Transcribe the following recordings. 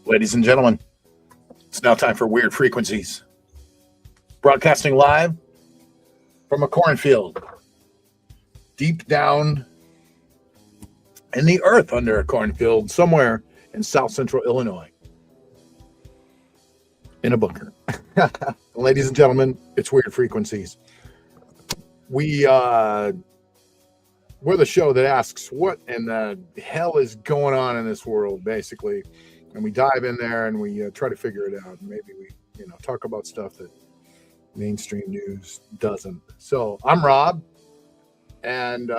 Ladies and gentlemen, it's now time for Weird Frequencies. Broadcasting live from a cornfield, deep down in the earth under a cornfield, somewhere in south central Illinois, in a bunker. Ladies and gentlemen, it's Weird Frequencies. We're the show that asks what in the hell is going on in this world, basically. And we dive in there and we try to figure it out. And maybe we, talk about stuff that mainstream news doesn't. So I'm Rob, and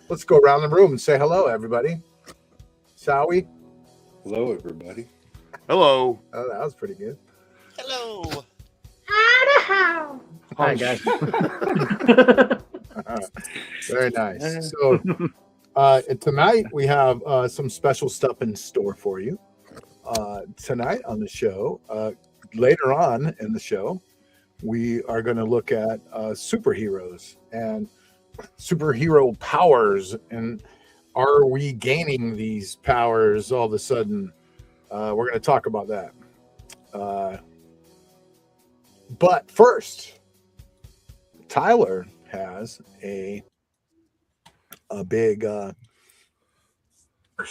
let's go around the room and say hello, everybody. Sowie. Hello, everybody. Hello. Oh, that was pretty good. Hello. Hi, guys. Very nice. So tonight we have some special stuff in store for you. Tonight on the show, later on in the show, we are going to look at superheroes and superhero powers, and are we gaining these powers all of a sudden? We're going to talk about that. But first, Tyler has a big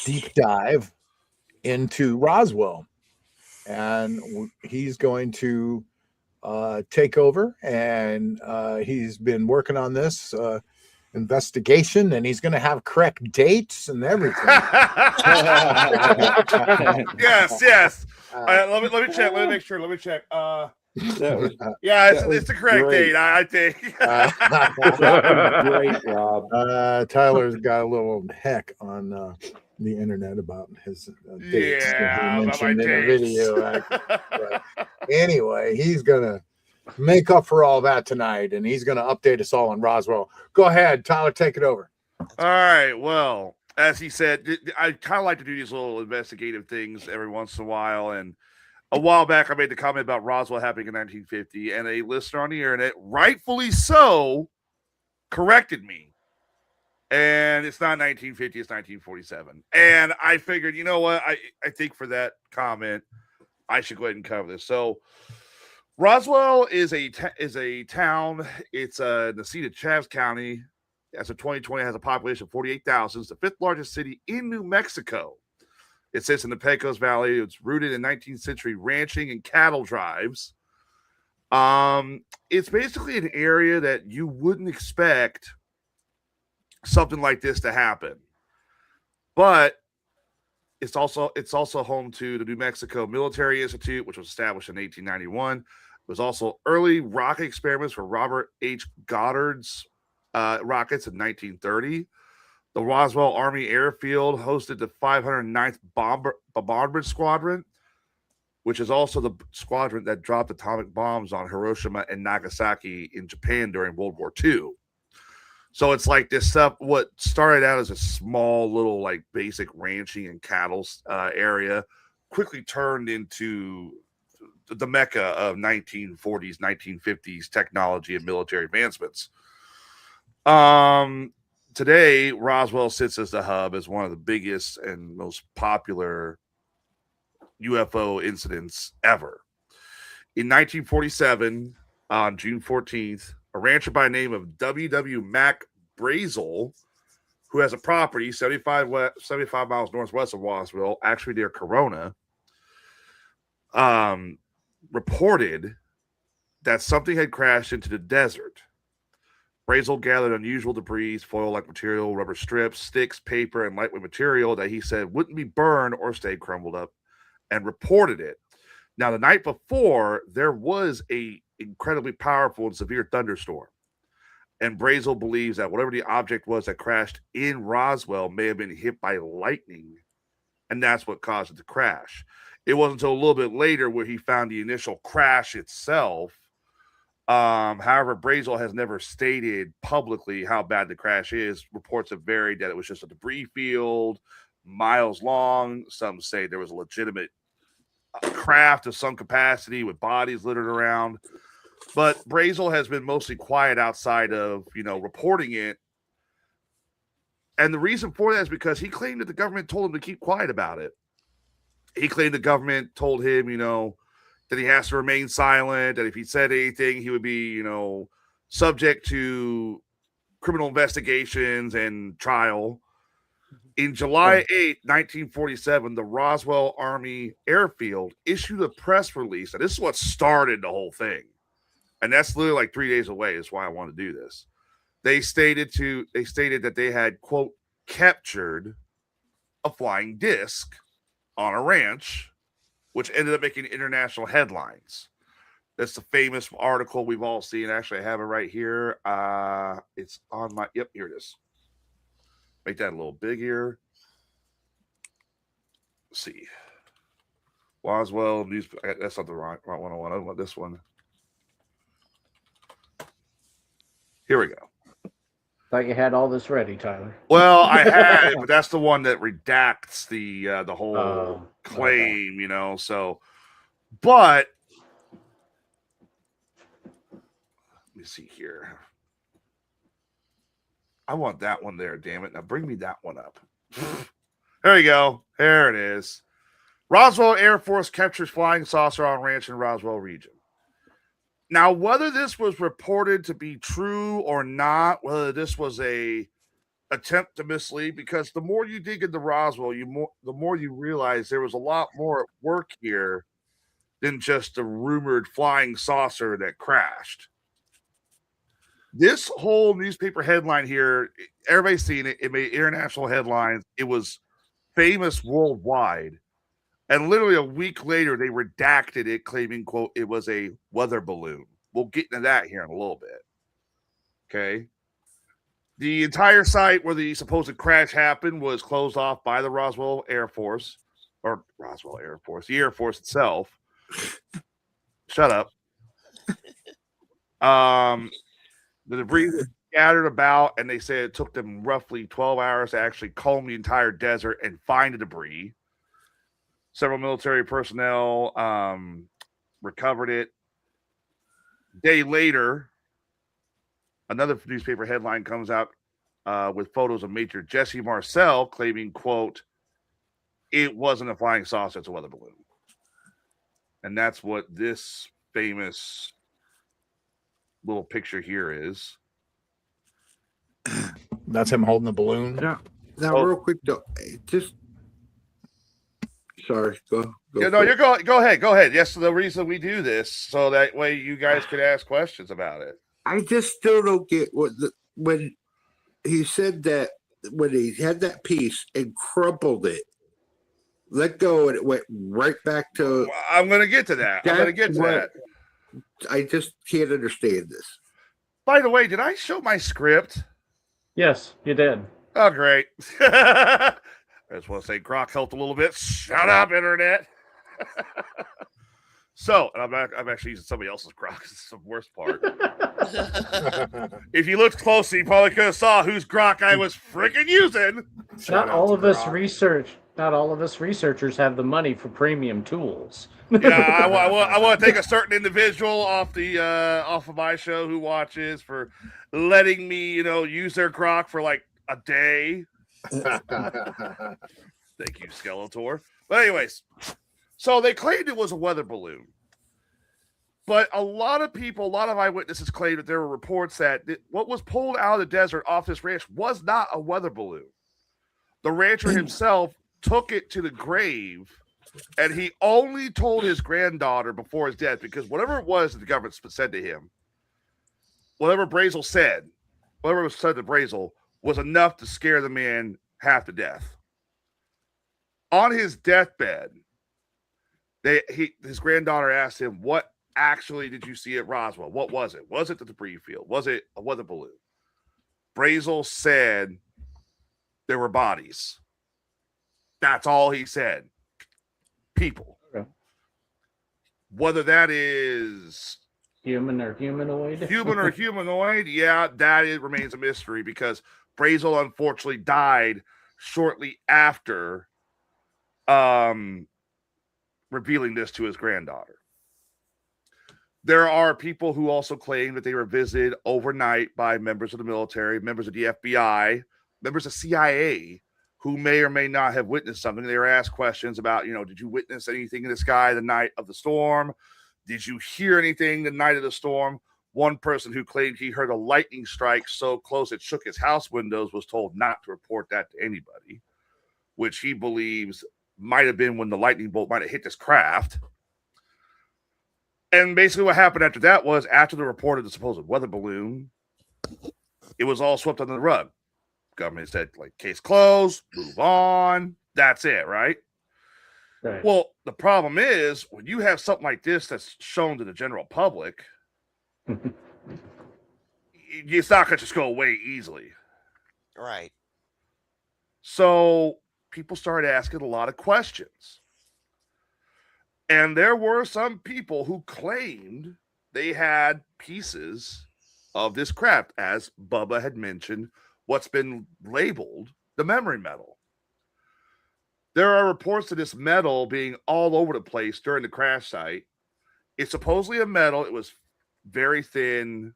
deep dive into Roswell, and he's going to take over, and he's been working on this investigation, and he's going to have correct dates and everything. Yes. Let me check. Let me make sure. Let me check. It's the correct date, I think. Great, Rob. Tyler's got a little heck on the internet about his dates that he mentioned in a video. But anyway, he's gonna make up for all that tonight, and he's gonna update us all on Roswell. Go ahead, Tyler, take it over. All right. Well, as he said, I kind of like to do these little investigative things every once in a while, and a while back, I made the comment about Roswell happening in 1950, and a listener on the internet, rightfully so, corrected me. And it's not 1950, it's 1947. And I figured, you know what? I think for that comment, I should go ahead and cover this. So, Roswell is a town. It's in the seat of Chaves County. As of 2020, it has a population of 48,000. It's the fifth largest city in New Mexico. It sits in the Pecos Valley. It's rooted in 19th century ranching and cattle drives. It's basically an area that you wouldn't expect something like this to happen. But it's also home to the New Mexico Military Institute, which was established in 1891. It was also early rocket experiments for Robert H. Goddard's rockets in 1930. The Roswell Army Airfield hosted the 509th Bombardment Squadron, which is also the squadron that dropped atomic bombs on Hiroshima and Nagasaki in Japan during World War II. So it's like this stuff, what started out as a small little like basic ranching and cattle area, quickly turned into the mecca of 1940s, 1950s technology and military advancements. Today, Roswell sits as the hub as one of the biggest and most popular UFO incidents ever. In 1947, on June 14th, a rancher by the name of W.W. Mac Brazel, who has a property 75 miles northwest of Roswell, actually near Corona, reported that something had crashed into the desert. Brazel gathered unusual debris, foil-like material, rubber strips, sticks, paper, and lightweight material that he said wouldn't be burned or stay crumbled up, and reported it. Now, the night before, there was a incredibly powerful and severe thunderstorm, and Brazel believes that whatever the object was that crashed in Roswell may have been hit by lightning, and that's what caused it to crash. It wasn't until a little bit later where he found the initial crash itself. However, Brazel has never stated publicly how bad the crash is. Reports have varied that it was just a debris field, miles long. Some say there was a legitimate craft of some capacity with bodies littered around. But Brazel has been mostly quiet outside of, reporting it. And the reason for that is because he claimed that the government told him to keep quiet about it. he claimed the government told him, that he has to remain silent, that if he said anything, he would be, subject to criminal investigations and trial. In July 8, 1947, the Roswell Army Airfield issued a press release. And this is what started the whole thing. And that's literally like 3 days away. Is why I want to do this. They stated that they had, quote, captured a flying disc on a ranch, which ended up making international headlines. That's the famous article we've all seen. Actually, I have it right here. It's on my, here it is. Make that a little bigger. Let's see. Roswell news. That's not the right one I want. I want this one. Here we go. Thought you had all this ready, Tyler. Well, I had it, but that's the one that redacts the whole claim, okay. So, but let me see here. I want that one there, damn it. Now bring me that one up. There you go. There it is. Roswell Air Force captures flying saucer on ranch in Roswell region. Now, whether this was reported to be true or not, whether this was a attempt to mislead, because the more you dig into Roswell, the more you realize there was a lot more at work here than just a rumored flying saucer that crashed. This whole newspaper headline here, everybody's seen it. It made international headlines. It was famous worldwide. And literally a week later, they redacted it, claiming, quote, it was a weather balloon. We'll get into that here in a little bit. Okay. The entire site where the supposed crash happened was closed off by the Roswell Air Force, the Air Force itself. Shut up. The debris was scattered about, and they said it took them roughly 12 hours to actually comb the entire desert and find the debris. Several military personnel recovered it. A day later, another newspaper headline comes out with photos of Major Jesse Marcel claiming, quote, it wasn't a flying saucer, it's a weather balloon. And that's what this famous little picture here is. That's him holding the balloon. Now real quick though, just sorry, go. Yeah, no, go ahead. Yes, the reason we do this so that way you guys could ask questions about it. I just still don't get when he said that when he had that piece and crumpled it, let go, and it went right back to. I'm going to get to that. I just can't understand this. By the way, did I show my script? Yes, you did. Oh, great. I just want to say Grok helped a little bit. Shut up, Internet. So, and I'm actually using somebody else's Grok. This is the worst part. If you looked closely, you probably could have saw whose Grok I was freaking using. Not all of us researchers have the money for premium tools. Yeah, I want to take a certain individual off of my show who watches for letting me, use their Grok for like a day. Thank you, Skeletor. But anyways, so they claimed it was a weather balloon. But a lot of eyewitnesses claimed that there were reports that what was pulled out of the desert off this ranch was not a weather balloon. The rancher himself took it to the grave, and he only told his granddaughter before his death, because whatever it was that the government said to him, whatever was said to Brazel was enough to scare the man half to death. On his deathbed, his granddaughter asked him, what actually did you see at Roswell? What was it? Was it the debris field? Was it a weather balloon? Brazel said there were bodies. That's all he said. People. Okay. Whether that is human or humanoid, yeah, remains a mystery, because Brazel unfortunately died shortly after revealing this to his granddaughter. There are people who also claim that they were visited overnight by members of the military, members of the FBI, members of CIA, who may or may not have witnessed something. They were asked questions about, did you witness anything in the sky the night of the storm? Did you hear anything the night of the storm? One person who claimed he heard a lightning strike so close it shook his house windows was told not to report that to anybody, which he believes might have been when the lightning bolt might have hit this craft. And basically what happened after that was, after the report of the supposed weather balloon, it was all swept under the rug. Government said, case closed, move on. That's it, right? Right. Well, the problem is, when you have something like this that's shown to the general public, it's not going to just go away easily. Right. So people started asking a lot of questions. And there were some people who claimed they had pieces of this craft, as Bubba had mentioned, what's been labeled the memory metal. There are reports of this metal being all over the place during the crash site. It's supposedly a metal. It was very thin,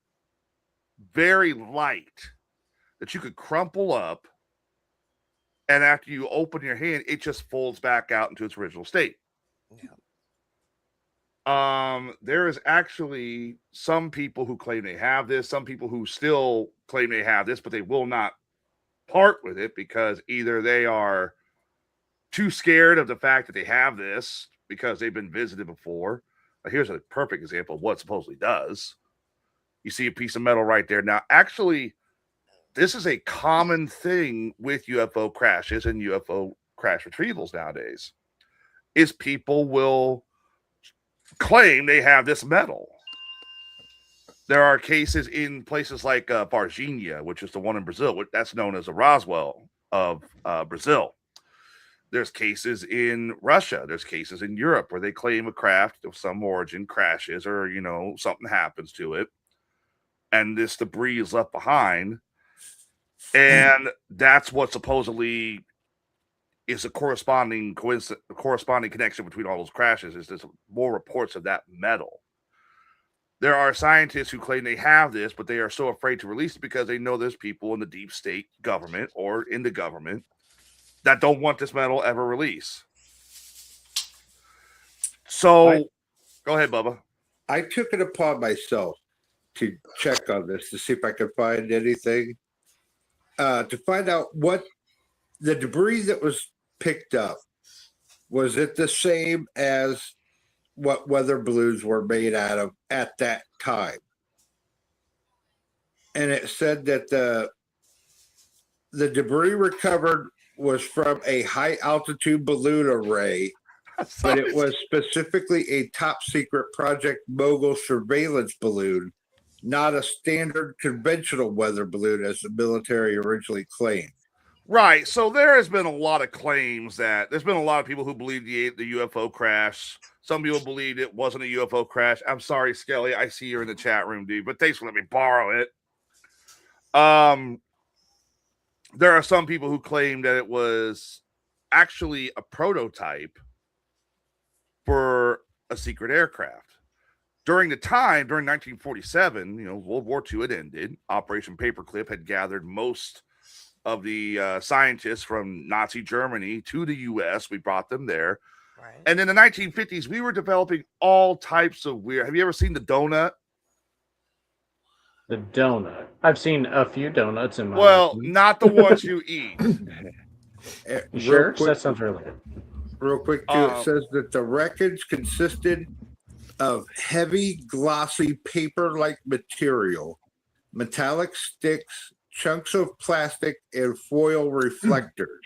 very light, that you could crumple up, and after you open your hand, it just folds back out into its original state. Yeah. There is actually some people who claim they have this, some people who still claim they have this, but they will not part with it because either they are too scared of the fact that they have this because they've been visited before. Here's a perfect example of what it supposedly does. You see a piece of metal right there. Now, actually, this is a common thing with UFO crashes and UFO crash retrievals nowadays, is people will claim they have this metal. There are cases in places like Varginha, which is the one in Brazil. That's known as the Roswell of Brazil. There's cases in Russia. There's cases in Europe where they claim a craft of some origin crashes or, something happens to it. And this debris is left behind. And that's what supposedly is a corresponding connection between all those crashes, is there's more reports of that metal. There are scientists who claim they have this, but they are so afraid to release it because they know there's people in the deep state government or in the government that don't want this metal ever released. So, go ahead, Bubba. I took it upon myself to check on this to see if I could find anything, to find out what the debris that was picked up, was it the same as what weather balloons were made out of at that time? And it said that the debris recovered was from a high altitude balloon array, but it was specifically a top secret Project Mogul surveillance balloon, not a standard conventional weather balloon as the military originally claimed. Right. So there has been a lot of claims that there's been a lot of people who believe the UFO crash. Some people believed it wasn't a UFO crash. I'm sorry, Skelly. I see you're in the chat room, dude, but thanks for letting me borrow it. There are some people who claim that it was actually a prototype for a secret aircraft. During 1947, World War II had ended. Operation Paperclip had gathered most of the scientists from Nazi Germany to the U.S. We brought them there. Right. And in the 1950s, we were developing all types of weird. Have you ever seen the donut? The donut. I've seen a few donuts in my Well, life. not the ones you eat. You sure? That sounds really good. Real quick, too, it says that the wreckage consisted of heavy, glossy, paper-like material, metallic sticks, chunks of plastic, and foil reflectors.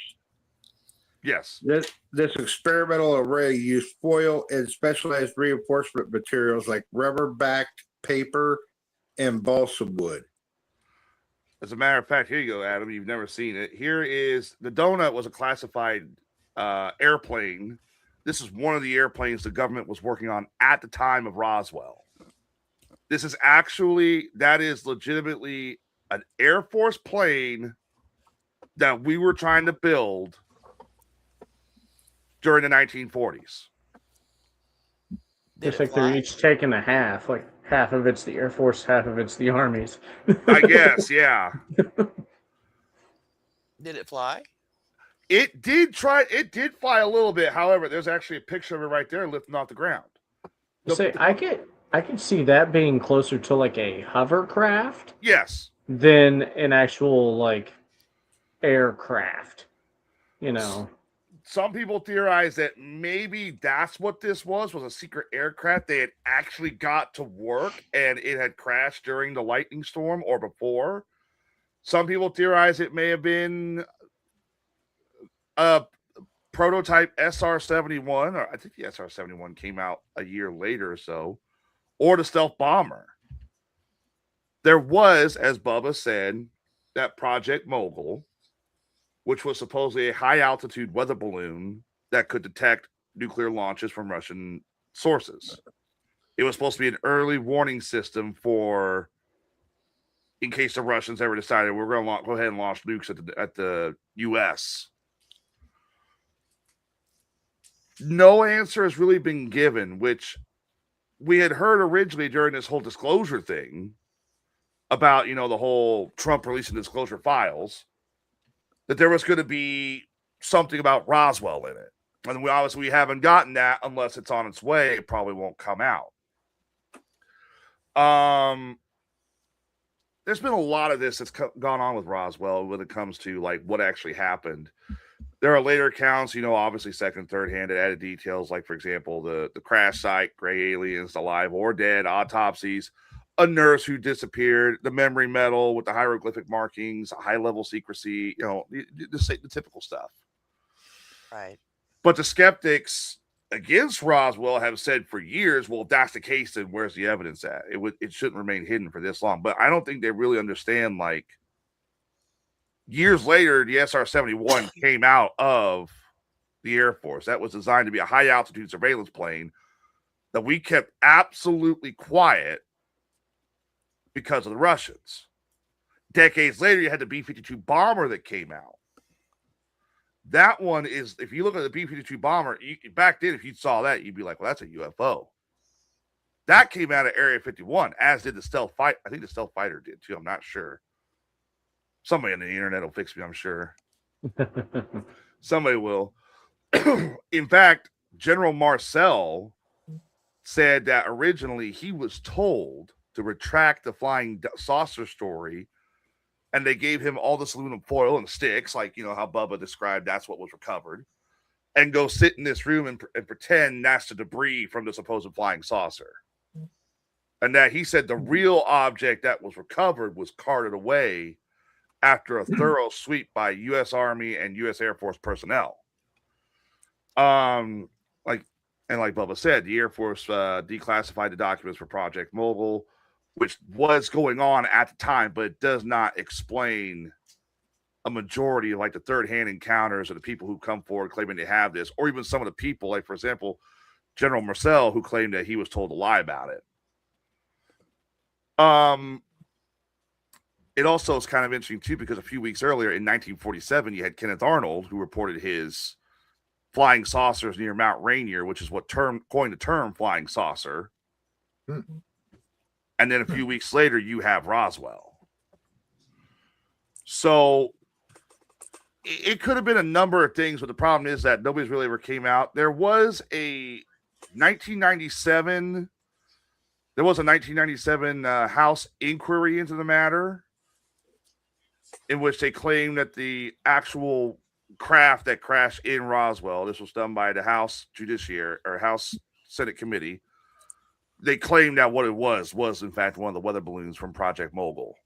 Yes. This experimental array used foil and specialized reinforcement materials like rubber-backed paper and balsam wood. As a matter of fact, here you go, Adam. You've never seen it. Here is the donut. Was a classified airplane. This is one of the airplanes the government was working on at the time of Roswell. That is legitimately an Air Force plane that we were trying to build during the 1940s. Looks like they're each taking a half. Like half of it's the Air Force, half of it's the Army's. I guess, yeah. Did it fly? It did fly a little bit. However, there's actually a picture of it right there lifting off the ground. I could see that being closer to like a hovercraft Yes. than an actual like aircraft. You know. Some people theorize that maybe that's what this was a secret aircraft they had actually got to work and it had crashed during the lightning storm or before. Some people theorize it may have been a prototype SR-71, or I think the SR-71 came out a year later or so, or the stealth bomber. There was, as Bubba said, that Project Mogul, which was supposedly a high-altitude weather balloon that could detect nuclear launches from Russian sources. It was supposed to be an early warning system for, in case the Russians ever decided we're going to go ahead and launch nukes at the U.S. No answer has really been given, which we had heard originally during this whole disclosure thing about, the whole Trump releasing disclosure files, that there was going to be something about Roswell in it. And we haven't gotten that unless it's on its way. It probably won't come out. There's been a lot of this that's gone on with Roswell when it comes to like what actually happened. There are later accounts, obviously second, third hand added details, like, for example, the crash site, gray aliens, alive or dead, autopsies, a nurse who disappeared, the memory medal with the hieroglyphic markings, high-level secrecy, the typical stuff. Right. But the skeptics against Roswell have said for years, well, if that's the case, then where's the evidence at? It shouldn't remain hidden for this long. But I don't think they really understand, like, years later, the SR-71 came out of the Air Force. That was designed to be a high-altitude surveillance plane that we kept absolutely quiet because of the Russians. Decades later, you had the B-52 bomber that came out. That one is, if you look at the B-52 bomber, back then, if you saw that, you'd be like, well, that's a UFO. That came out of Area 51, as did the stealth fighter. I think the stealth fighter did, too. I'm not sure. Somebody on the internet will fix me, I'm sure. Somebody will. In fact, General Marcel said that originally he was told to retract the flying saucer story, and they gave him all this aluminum foil and sticks, like, how Bubba described that's what was recovered, and go sit in this room and pretend that's the debris from the supposed flying saucer. And that he said the real object that was recovered was carted away after a thorough sweep by U.S. Army and U.S. Air Force personnel. Like Bubba said, the Air Force declassified the documents for Project Mogul, which was going on at the time, but it does not explain a majority of like the third-hand encounters of the people who come forward claiming they have this, or even some of the people, like, for example, General Marcel, who claimed that he was told to lie about it. It also is kind of interesting, too, because a few weeks earlier in 1947, you had Kenneth Arnold, who reported his flying saucers near Mount Rainier, which is what coined the term flying saucer. Mm-hmm. And then a few weeks later, you have Roswell. So it could have been a number of things, but the problem is that nobody's really ever came out. There was a 1997 House inquiry into the matter, in which they claimed that the actual craft that crashed in Roswell, this was done by the House Judiciary or House Senate Committee. They claimed that what it was in fact one of the weather balloons from Project Mogul.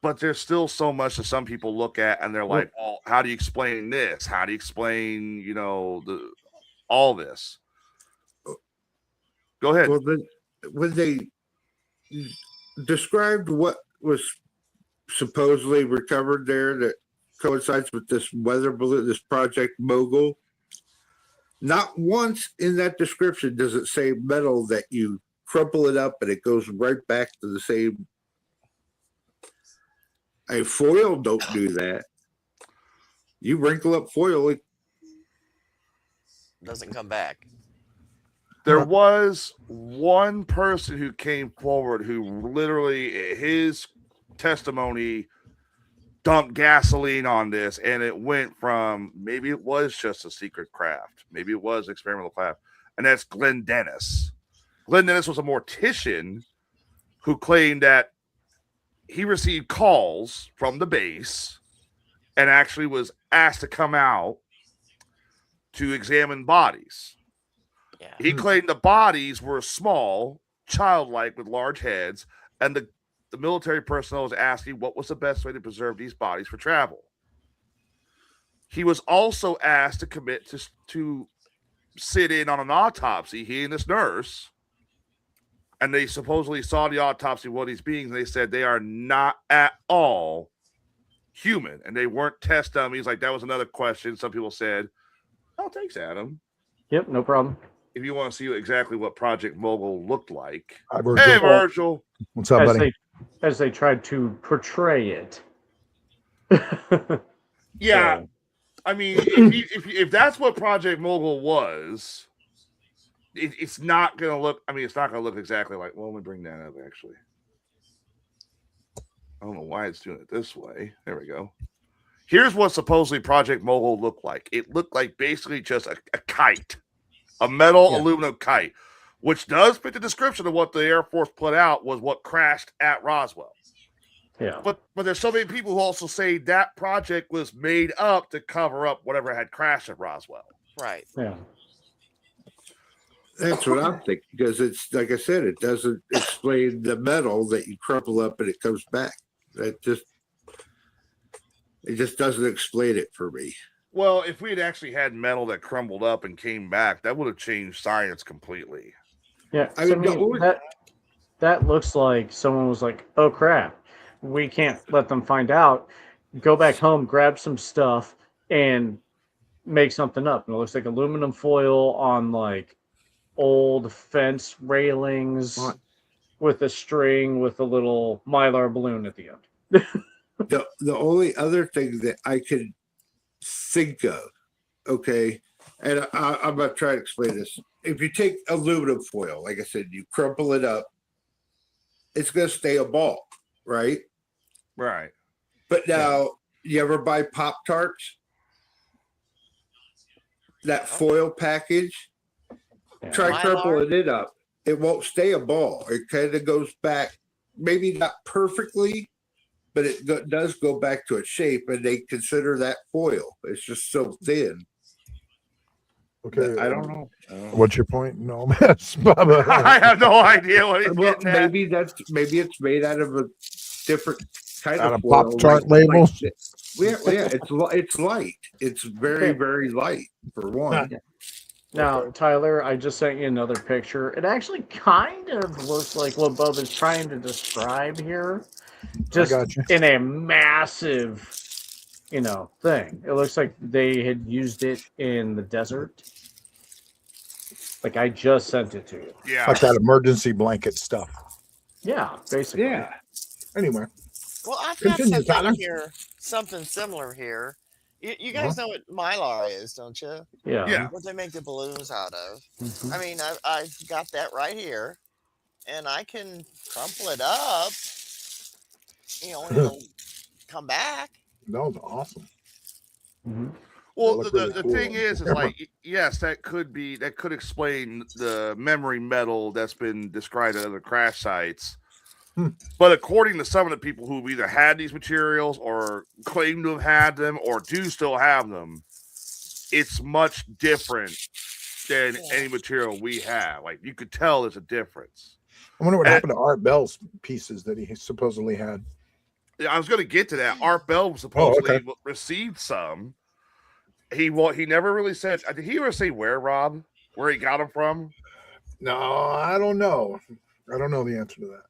But there's still so much that some people look at and they're like, well, how do you explain this? How do you explain, all this? Go ahead. Well, when they described what was supposedly recovered there that coincides with this weather balloon, this Project Mogul, not once in that description does it say metal that you crumple it up and it goes right back to the same. A foil don't do that. You wrinkle up foil, it Doesn't come back. There was one person who came forward who literally, his testimony dumped gasoline on this, and it went from maybe it was just a secret craft, maybe it was experimental craft, and that's Glenn Dennis. Glenn Dennis was a mortician who claimed that he received calls from the base and actually was asked to come out to examine bodies. Yeah. He claimed the bodies were small, childlike, with large heads, and the military personnel was asking what was the best way to preserve these bodies for travel. He was also asked to commit to sit in on an autopsy, he and this nurse, and they supposedly saw the autopsy of one of these beings, and they said they are not at all human, and they weren't test dummies. Like, that was another question. Some people said, oh, thanks, Adam. Yep, no problem. If you want to see exactly what Project Mogul looked like. Hi, Virgil. Hey, Virgil. What's up, buddy? As they tried to portray it. Yeah. So, I mean, if that's what Project Mogul was, it's not going to look, I mean, it's not going to look exactly like, well, let me bring that up, actually. I don't know why it's doing it this way. There we go. Here's what supposedly Project Mogul looked like. It looked like basically just a kite, a metal aluminum kite, which does fit the description of what the Air Force put out was what crashed at Roswell. yeah. But there's so many people who also say that project was made up to cover up whatever had crashed at Roswell. Right. Yeah. That's what I'm thinking, because it's like I said, it doesn't explain the metal that you crumple up and it comes back. It just doesn't explain it for me. Well, if we had actually had metal that crumbled up and came back, that would have changed science completely. Yeah. I So, mean, that looks like someone was like, oh crap, we can't let them find out. Go back home, grab some stuff, and make something up. And it looks like aluminum foil on like old fence railings with a string with a little mylar balloon at the end. The only other thing that I could think of, okay, and I'm going to try to explain this. If you take aluminum foil, like I said, you crumple it up, it's going to stay a ball, right? Right. But now, you ever buy Pop-Tarts? That foil package? Yeah. Try Mylar? crumpling it up. It won't stay a ball. It kind of goes back, maybe not perfectly, but it does go back to its shape, and they consider that foil. It's just so thin. Okay. I don't know. What's your point? No, mess, Bubba. I have no idea what he's Well, getting at. maybe it's made out of a different kind Out of of foil, Pop-Tart labels? yeah, it's light. It's very, very light for one. Now, Tyler, I just sent you another picture. It actually kind of looks like what Bub is trying to describe here, just got you. in a massive, thing. It looks like they had used it in the desert. Like, I just sent it to you. Yeah. Like that emergency blanket stuff. Yeah, basically. Yeah. Anyway, Well, I've got Continue, Tyler. something here, something similar here. You guys know what mylar is, don't you? Yeah. Yeah. What they make the balloons out of. Mhm. I mean, I've got that right here, and I can crumple it up, and it'll come back. that was awesome. Mhm. Well, That looked the really cool thing on is camera. like, yes, that could explain the memory metal that's been described at other crash sites. But according to some of the people who've either had these materials or claim to have had them or do still have them, it's much different than any material we have. Like, you could tell there's a difference. I wonder what happened to Art Bell's pieces that he supposedly had. I was going to get to that. Art Bell supposedly received some. He never really said. Did he ever say where, Rob? Where he got them from? No, I don't know. I don't know the answer to that.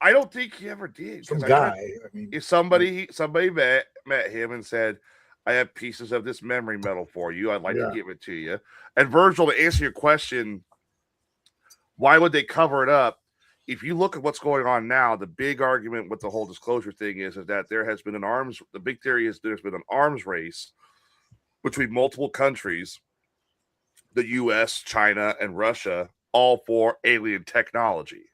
I don't think he ever did. Some guy. I mean, If somebody met him and said, "I have pieces of this memory metal for you. I'd like to give it to you." And Virgil, to answer your question, why would they cover it up? If you look at what's going on now, the big argument with the whole disclosure thing is that there has been the big theory is there's been an arms race between multiple countries, the US, China, and Russia, all for alien technology.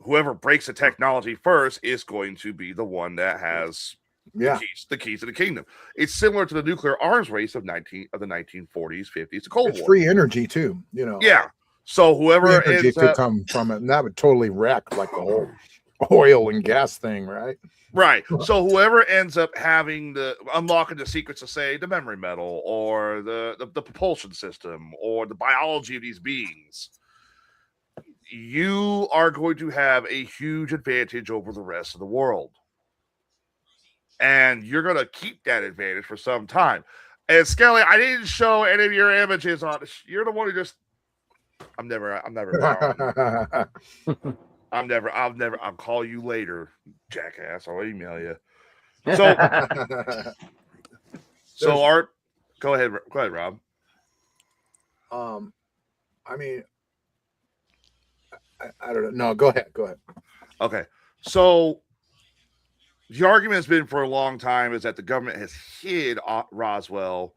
Whoever breaks the technology first is going to be the one that has Yeah. The keys to the kingdom. It's similar to the nuclear arms race of the 1940s, 50s, the Cold It's War. free energy too, Yeah. So Free whoever energy ends could up, come from it, and that would totally wreck like the whole oil and gas thing, right? right. So whoever ends up unlocking the secrets of, say, the memory metal or the propulsion system or the biology of these beings, you are going to have a huge advantage over the rest of the world. And you're going to keep that advantage for some time. And Skelly, I didn't show any of your images on it. You're the one who just, I'm never I'll call you later, jackass. I'll email you. So Art, go ahead, Rob. I mean, I don't know. No, go ahead. Okay. So the argument has been for a long time is that the government has hid Roswell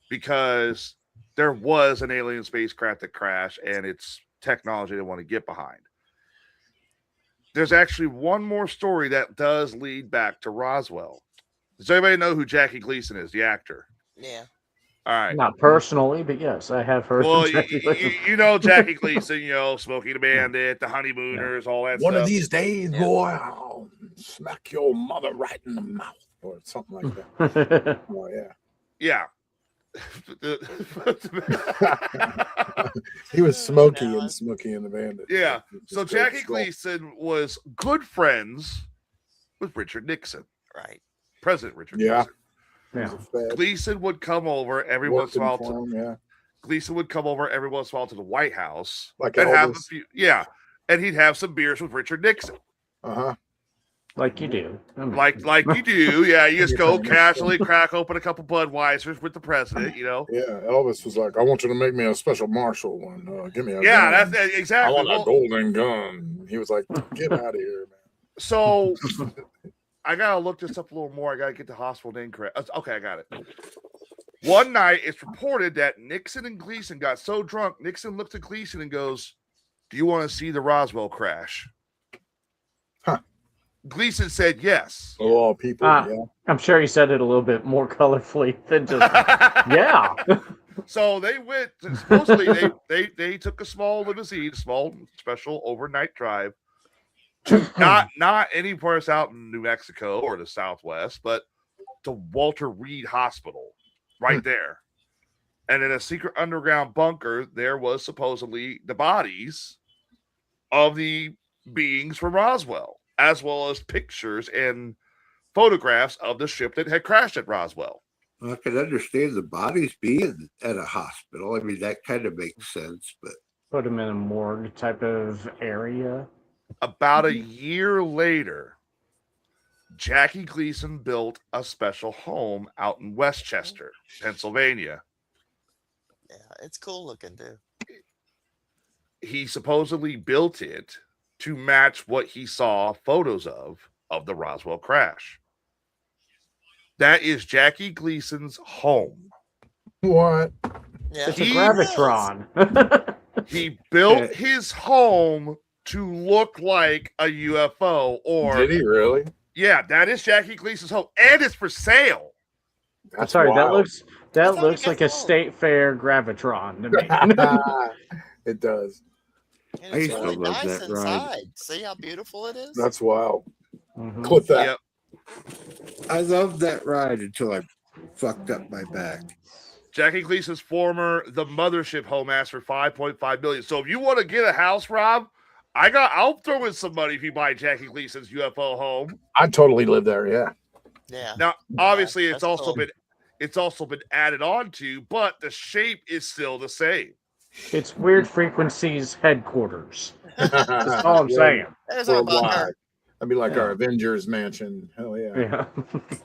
because there was an alien spacecraft that crashed and it's technology they want to get behind. There's actually one more story that does lead back to Roswell. Does anybody know who Jackie Gleason is, the actor? Yeah. All right. Not personally, but yes, I have heard. Well, of Jackie Gleason. you know Jackie Gleason, Smokey the Bandit, the Honeymooners, all that One stuff. of these days, boy, I'll smack your mother right in the mouth or something like that. Oh, yeah. Yeah. He was Smokey and Smokey and the Bandit. Yeah. So Jackie Gleason was good friends with Richard Nixon. Right. President Richard Nixon. Yeah. Gleason would come over every once in a while. Gleason would come over every once in a while to the White House and have a few. Yeah. And he'd have some beers with Richard Nixon. Uh-huh. Like you do. Like you do. Yeah. You just go casually crack open a couple Budweisers with the president, Yeah. Elvis was like, I want you to make me a special marshal one. Give me a gun. That's exactly. I want a golden gun. He was like, get out of here, man. So I got to look this up a little more. I got to get the hospital name correct. Okay, I got it. One night, it's reported that Nixon and Gleason got so drunk, Nixon looked at Gleason and goes, do you want to see the Roswell crash? Huh. Gleason said yes. Oh, people, yeah. I'm sure he said it a little bit more colorfully than just, yeah. So they went, supposedly they took a small limousine, small special overnight drive, not anywhere out in New Mexico or the Southwest, but to Walter Reed Hospital, right there. And in a secret underground bunker, there was supposedly the bodies of the beings from Roswell, as well as pictures and photographs of the ship that had crashed at Roswell. I can understand the bodies being at a hospital. I mean, that kind of makes sense, but Put them in a morgue type of area. About a year later, Jackie Gleason built a special home out in Westchester, Pennsylvania. Yeah, it's cool looking too. He supposedly built it to match what he saw photos of the Roswell crash. That is Jackie Gleason's home. What? Yeah, It's a gravitron. He built his home to look like a UFO. Or Did he really? Yeah, that is Jackie Gleason's home, and it's for sale. I'm sorry, wild. that looks like a state fair gravitron to me. It does. And I it's used to really love nice that inside. ride. See how beautiful it is? That's wild. Mhm. Clip that. Yep. I loved that ride until I fucked up my back. Jackie Gleason's the mothership home asked for $5.5 million. So if you want to get a house, Rob, I'll throw in some money if you buy Jackie Gleason's UFO home. I'd totally live there, yeah. Yeah. Now, obviously, that's cool. it's also been added on to, but the shape is still the same. It's Weird Frequencies headquarters. That's all I'm saying. There's our bunker. Worldwide. That'd be like our Avengers mansion. Hell yeah. Yeah.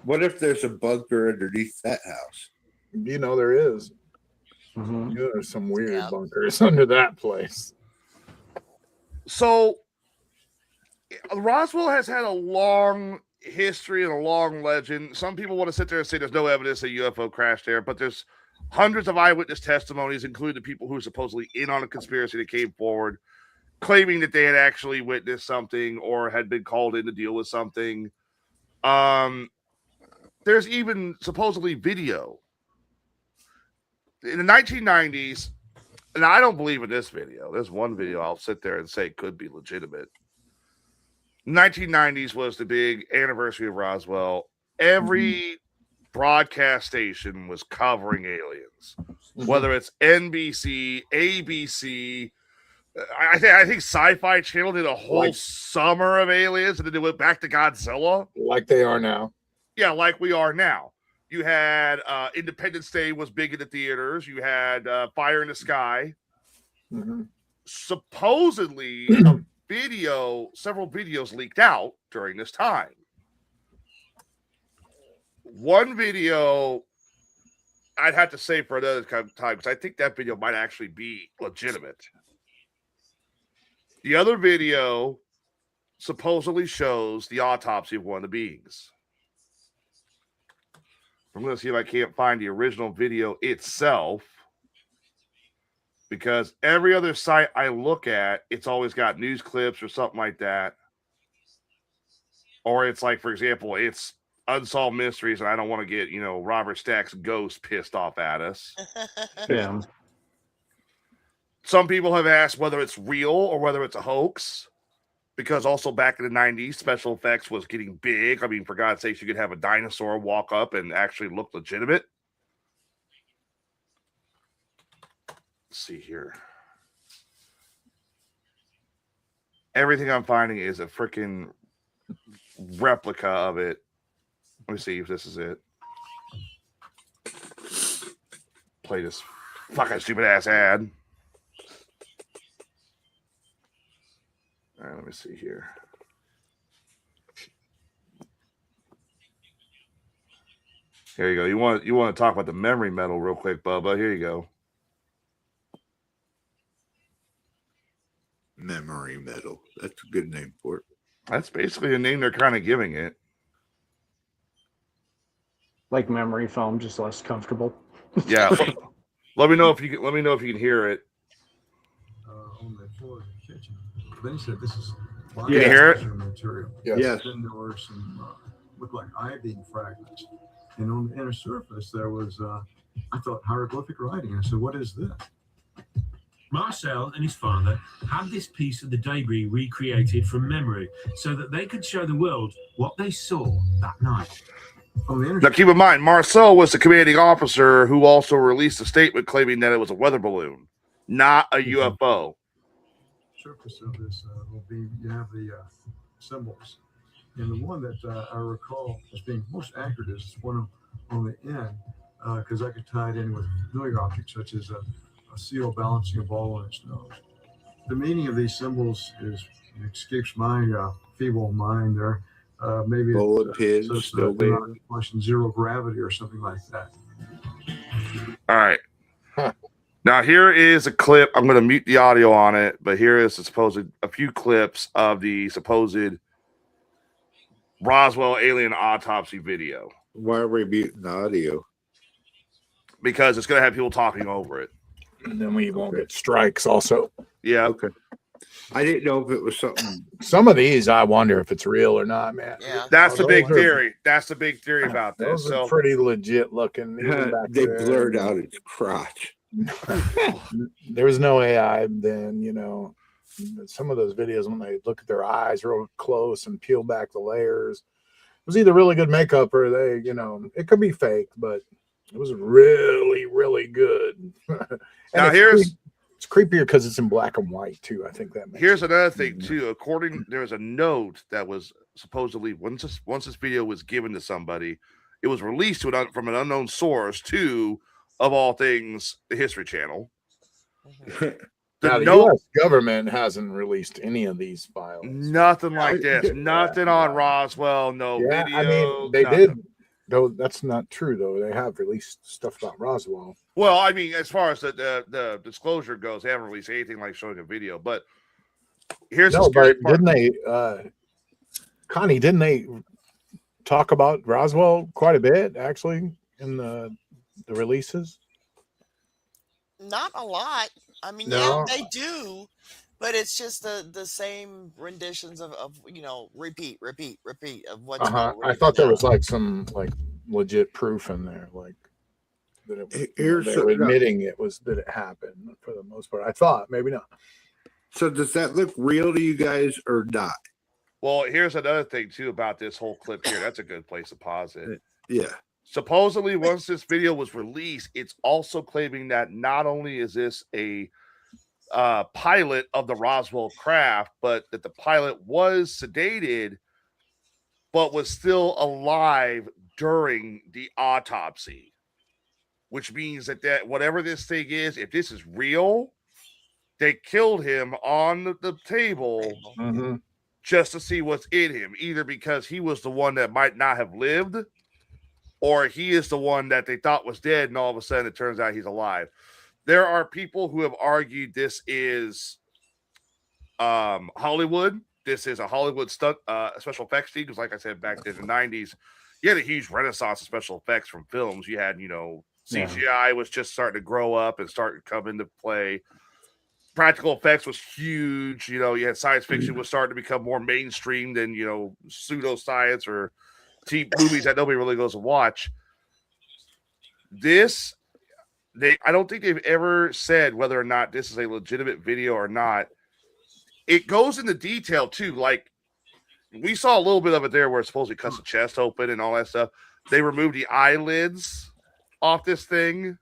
What if there's a bunker underneath that house? There is. Mhm. There's some weird Yeah. bunkers under that place. So Roswell has had a long history and a long legend. Some people want to sit there and say there's no evidence a UFO crashed there, but there's hundreds of eyewitness testimonies, including the people who are supposedly in on a conspiracy that came forward, claiming that they had actually witnessed something or had been called in to deal with something. there's even supposedly video in the 1990s. And I don't believe in this video. There's one video I'll sit there and say could be legitimate. 1990s was the big anniversary of Roswell. Every broadcast station was covering aliens, whether it's NBC, ABC. I think Sci-Fi Channel did a whole summer of aliens, and then they went back to Godzilla, like they are now. Yeah, like we are now. You had Independence Day was big in the theaters. You had Fire in the Sky. Supposedly, several videos leaked out during this time. One video, I'd have to say for another time, because I think that video might actually be legitimate. The other video supposedly shows the autopsy of one of the beings. I'm going to see if I can't find the original video itself, because every other site I look at, it's always got news clips or something like that. Or it's like, for example, it's Unsolved Mysteries, and I don't want to get, Robert Stack's ghost pissed off at us. Yeah. Some people have asked whether it's real or whether it's a hoax, because also back in the 90s, special effects was getting big. I mean, for God's sakes, you could have a dinosaur walk up and actually look legitimate. Let's see here. Everything I'm finding is a freaking replica of it. Let me see if this is it. Play this fucking stupid ass ad. All right, let me see here. Here you go. You want to talk about the memory metal real quick, Bubba? Here you go. Memory metal. That's a good name for it. That's basically the name they're kind of giving it. Like memory foam, just less comfortable. Yeah. Let me know if you can hear it. On the floor of the kitchen. Then he said, "This is Can you hear it? material. Yes. Then there were some looked like iodine fragments, and on the inner surface there was, I thought, hieroglyphic writing. I said, "What is this?" Marcel and his father had this piece of the debris recreated from memory so that they could show the world what they saw that night. On the inner Now, keep in mind, Marcel was the commanding officer who also released a statement claiming that it was a weather balloon, not a UFO. surface of this will be, you have the symbols. And the one that I recall as being most accurate is this one on the end, because I could tie it in with familiar objects such as a seal balancing a ball on its nose. The meaning of these symbols escapes my feeble mind there. Maybe bullet pins, still there. Question zero gravity or something like that. All right. Now here is a clip. I'm going to mute the audio on it, but here is a few clips of the supposed Roswell alien autopsy video. Why are we muting the audio? Because it's going to have people talking over it. And then we won't get strikes also. Yeah. Okay. I didn't know if it was something. Some of these, I wonder if it's real or not, man. Yeah. That's the Those big are- theory. That's the big theory about this. Those are So pretty legit looking. Even back They then. blurred out its crotch. There was no AI then, some of those videos when they look at their eyes real close and peel back the layers, it was either really good makeup or they, it could be fake, but it was really, really good. And now it's creepier because it's in black and white too. I think that makes here's sense. another thing too. There was a note that was supposedly once this video was given to somebody, it was released from an unknown source to, of all things, the History Channel. Now, the note, US government hasn't released any of these files. nothing like this. Nothing on Roswell. No Yeah, video. I mean, they nothing. did. Though that's not true, though. They have released stuff about Roswell. Well, I mean, as far as the disclosure goes, they haven't released anything like showing a video. But here's the scary but part. didn't they, Connie? Didn't they talk about Roswell quite a bit actually in the releases? Not a lot. I mean, No. yeah, they do, but it's just the same renditions of repeat of what. I thought there was like some legit proof in there, like that it was, Here's they were admitting it was that it happened for the most part. I thought maybe not. So does that look real to you guys or not? Well, here's another thing too about this whole clip here. That's a good place to pause it. Yeah. Supposedly, once this video was released, it's also claiming that not only is this a pilot of the Roswell craft, but that the pilot was sedated, but was still alive during the autopsy, which means that whatever this thing is, if this is real, they killed him on the table just to see what's in him, either because he was the one that might not have lived, or he is the one that they thought was dead, and all of a sudden it turns out he's alive. There are people who have argued this is Hollywood. This is a Hollywood stunt special effects team, because like I said, back in the 90s, you had a huge renaissance of special effects from films. You had, CGI was just starting to grow up and start to come into play. Practical effects was huge. You had science fiction was starting to become more mainstream than, pseudoscience or movies that nobody really goes to watch. I don't think they've ever said whether or not this is a legitimate video or not. It goes into detail too. Like, we saw a little bit of it there where it supposedly cuts the chest open and all that stuff. They removed the eyelids off this thing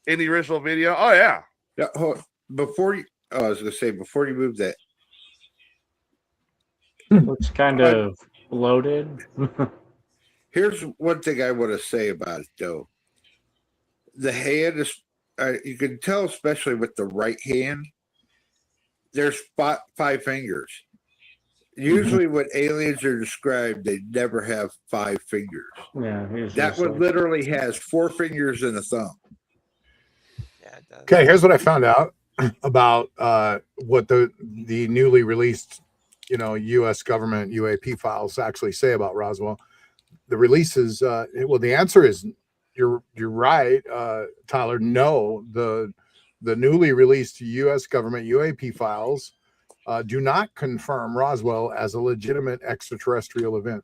in the original video. Oh yeah. Yeah. I was gonna say, before you move that, Looks kind of bloated. here's one thing I want to say about it though. The hand is, you can tell, especially with the right hand, there's 5 fingers. Usually when aliens are described, they never have 5 fingers. Yeah, that one literally has 4 fingers and a thumb. Yeah, it does. Okay, here's what I found out about what the newly released, U.S. government UAP files actually say about Roswell. The releases, the answer is you're right, Tyler. No, the newly released U.S. government UAP files do not confirm Roswell as a legitimate extraterrestrial event.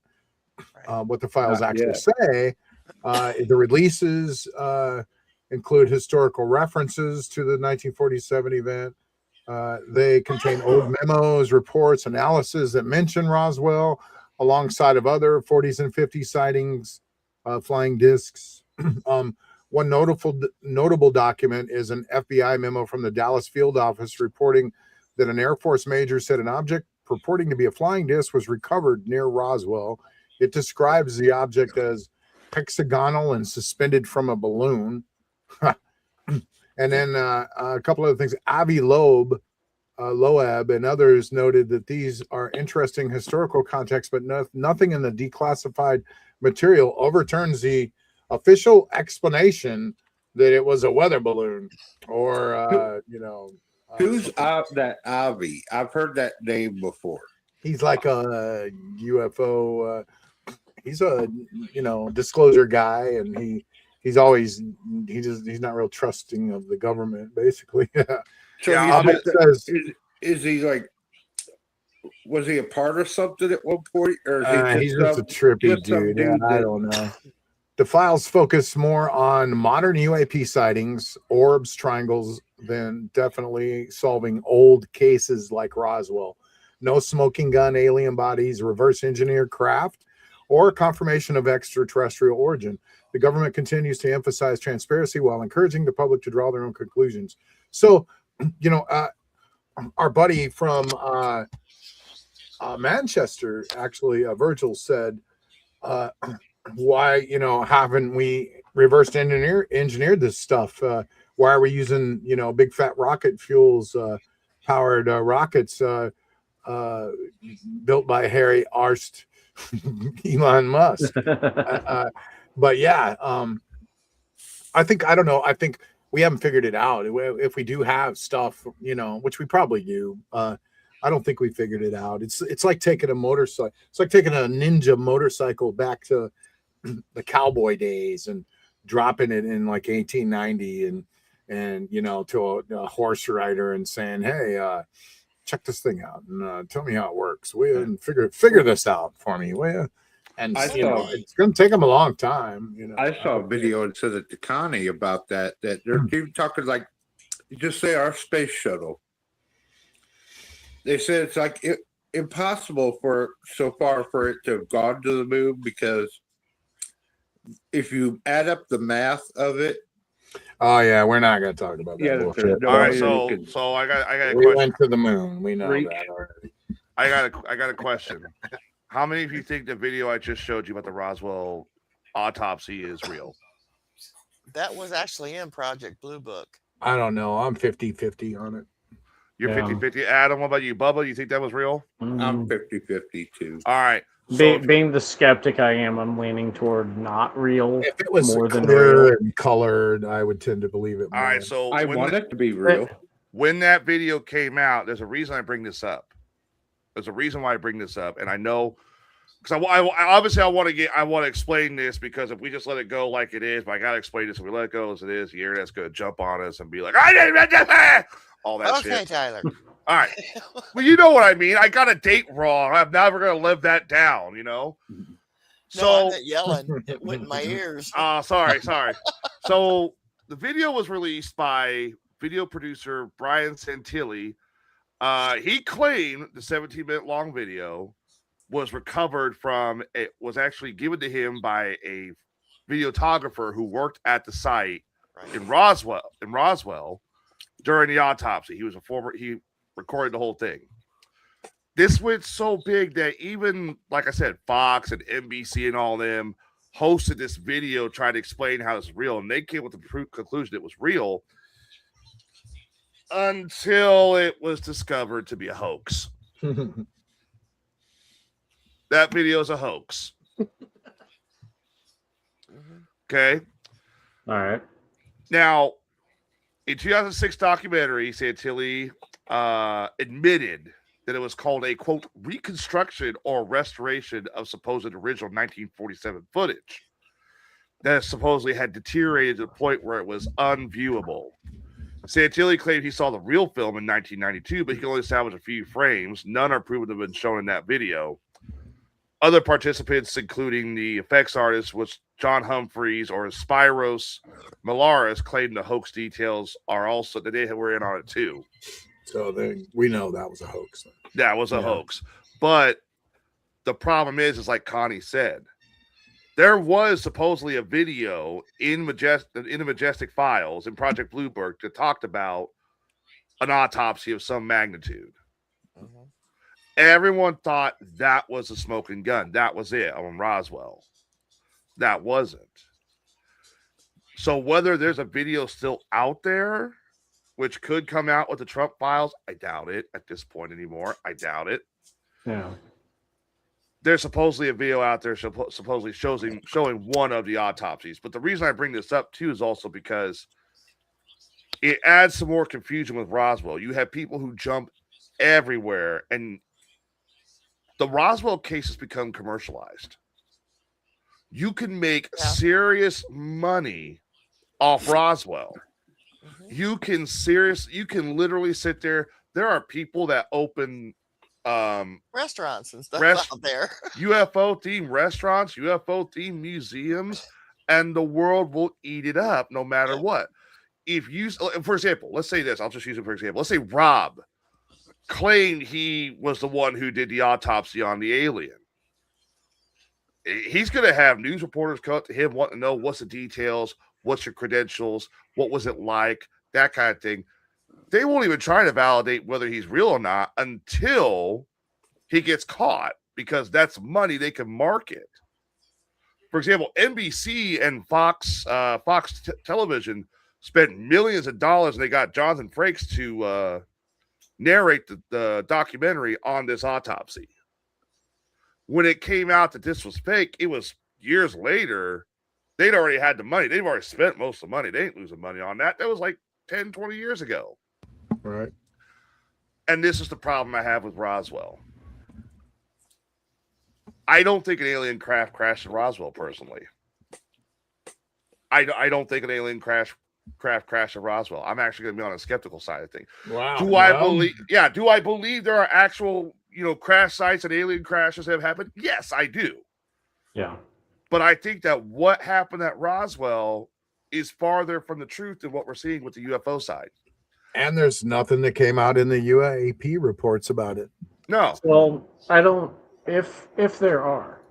Right. What the files actually say, the releases include historical references to the 1947 event. They contain old memos, reports, analysis that mention Roswell alongside of other 40s and 50s sightings, flying discs. One notable document is an FBI memo from the Dallas field office reporting that an Air Force major said an object purporting to be a flying disc was recovered near Roswell. It describes the object as hexagonal and suspended from a balloon. And then a couple other things. Avi Loeb, and others noted that these are interesting historical contexts, but nothing in the declassified material overturns the official explanation that it was a weather balloon or, Who's that Avi? I've heard that name before. He's like a UFO. He's a disclosure guy, and he's not real trusting of the government, basically. So is he like? Was he a part of something at one point, or is he's just a trippy dude? I don't know. The files focus more on modern UAP sightings, orbs, triangles, than definitely solving old cases like Roswell. No smoking gun alien bodies, reverse engineered craft, or confirmation of extraterrestrial origin. The government continues to emphasize transparency while encouraging the public to draw their own conclusions. So, our buddy from Manchester, actually, Virgil said, why, haven't we reversed engineered this stuff? Why are we using, big fat rocket fuels, powered rockets built by Harry Arst, Elon Musk? But yeah, I don't know. I think we haven't figured it out. If we do have stuff, which we probably do, I don't think we figured it out. It's like taking a motorcycle. It's like taking a ninja motorcycle back to the cowboy days and dropping it in like 1890 and to a horse rider and saying, hey, check this thing out and tell me how it works. Figure this out for me, will you? And I saw- it's going to take them a long time. I saw a video and said to Connie about that they're even talking like, just say our space shuttle. They said it's like impossible for it to have gone to the moon, because if you add up the math of it, Oh yeah, we're not going to talk about that Yeah, bullshit. there's no All right, way so you can so I got a We question. went to the moon. We know reach. that already. I got a question. How many of you think the video I just showed you about the Roswell autopsy is real? That was actually in Project Blue Book. I don't know. I'm 50-50 on it. You're Yeah. 50-50. Adam, what about you? Bubba, you think that was real? I'm Mm. 50-50 too. All right. So Being the skeptic I am, I'm leaning toward not real. If it was More than clear real. and colored, I would tend to believe it more. all right, so I want it to be real. when that video came out, there's a reason I bring this up. There's a reason why I bring this up, and I know because I obviously I want to explain this, because if we just let it go like it is, but I gotta explain this. If we let it go as it is, the internet's gonna jump on us and be like, I didn't all that Okay, shit. Tyler. All right, well, you know what I mean. I got a date wrong. I'm never gonna live that down. No, So I'm not yelling. It went in my ears. sorry. So the video was released by video producer Brian Santilli. He claimed the 17-minute long video was recovered from it was actually given to him by a videographer who worked at the site Right. in Roswell during the autopsy. He recorded the whole thing. This went so big that even, like I said, Fox and NBC and all them hosted this video trying to explain how it's real, and they came with the conclusion it was real until it was discovered to be a hoax. That video is a hoax. Okay. All right. Now, in 2006 documentary, Santilli admitted that it was called a, quote, reconstruction or restoration of supposed original 1947 footage that supposedly had deteriorated to the point where it was unviewable. Santilli claimed he saw the real film in 1992, but he could only establish a few frames. None are proven to have been shown in that video. Other participants, including the effects artist, was John Humphreys or Spiros Malaris, claimed the hoax details are also that they were in on it too. So we know that was a hoax. That was a hoax. But the problem is like Connie said, there was supposedly a video in the Majestic Files in Project Blue Book that talked about an autopsy of some magnitude. Mhm. Everyone thought that was a smoking gun. That was it on Roswell. That wasn't. So whether there's a video still out there, which could come out with the Trump files, I doubt it at this point anymore. I doubt it. Yeah. There's supposedly a video out there supposedly showing one of the autopsies. But the reason I bring this up too is also because it adds some more confusion with Roswell. You have people who jump everywhere, and the Roswell case has become commercialized. You can make serious money off Roswell. Mhm. You can literally sit there. There are people that open Restaurants and stuff Rest- out there. UFO themed restaurants, UFO themed museums, and the world will eat it up no matter what. If you, for example, let's say this, I'll just use it for example. Let's say Rob claimed he was the one who did the autopsy on the alien. He's going to have news reporters come up to him wanting to know what's the details, what's your credentials, what was it like, that kind of thing. They won't even try to validate whether he's real or not until he gets caught, because that's money they can market. For example, NBC and Fox Television spent millions of dollars, and they got Jonathan Frakes to narrate the documentary on this autopsy. When it came out that this was fake, it was years later. They'd already had the money. They've already spent most of the money. They ain't losing money on that. That was like 10, 20 years ago. Right. And this is the problem I have with Roswell. I don't think an alien craft crashed in Roswell, personally. I don't think an alien craft crashed in Roswell. I'm actually going to be on the skeptical side of things. Wow. Do I believe? Yeah. Do I believe there are actual, crash sites and alien crashes that have happened? Yes, I do. Yeah. But I think that what happened at Roswell is farther from the truth than what we're seeing with the UFO side. And there's nothing that came out in the UAP reports about it. No. Well, I don't. If there are,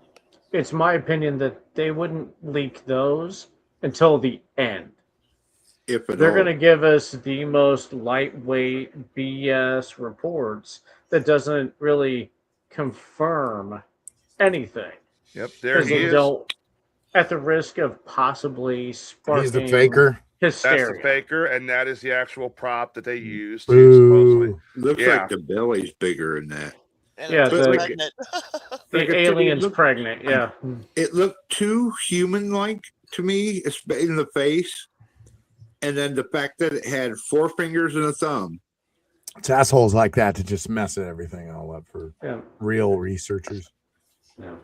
it's my opinion that they wouldn't leak those until the end. If at They're all. going to give us the most lightweight BS reports that doesn't really confirm anything. Yep, there Because he they is. don't, at the risk of possibly sparking He's the faker. hysteria. That's the faker, and that is the actual prop that they used to supposedly. Ooh. Looks Yeah. like the belly's bigger than that. And Yeah, it's the- pregnant. The Like alien's look- pregnant, yeah. It looked too human-like to me, it's in the face. And then the fact that it had 4 fingers and a thumb. It's assholes like that to just mess everything all up for Yeah. real researchers. Yeah.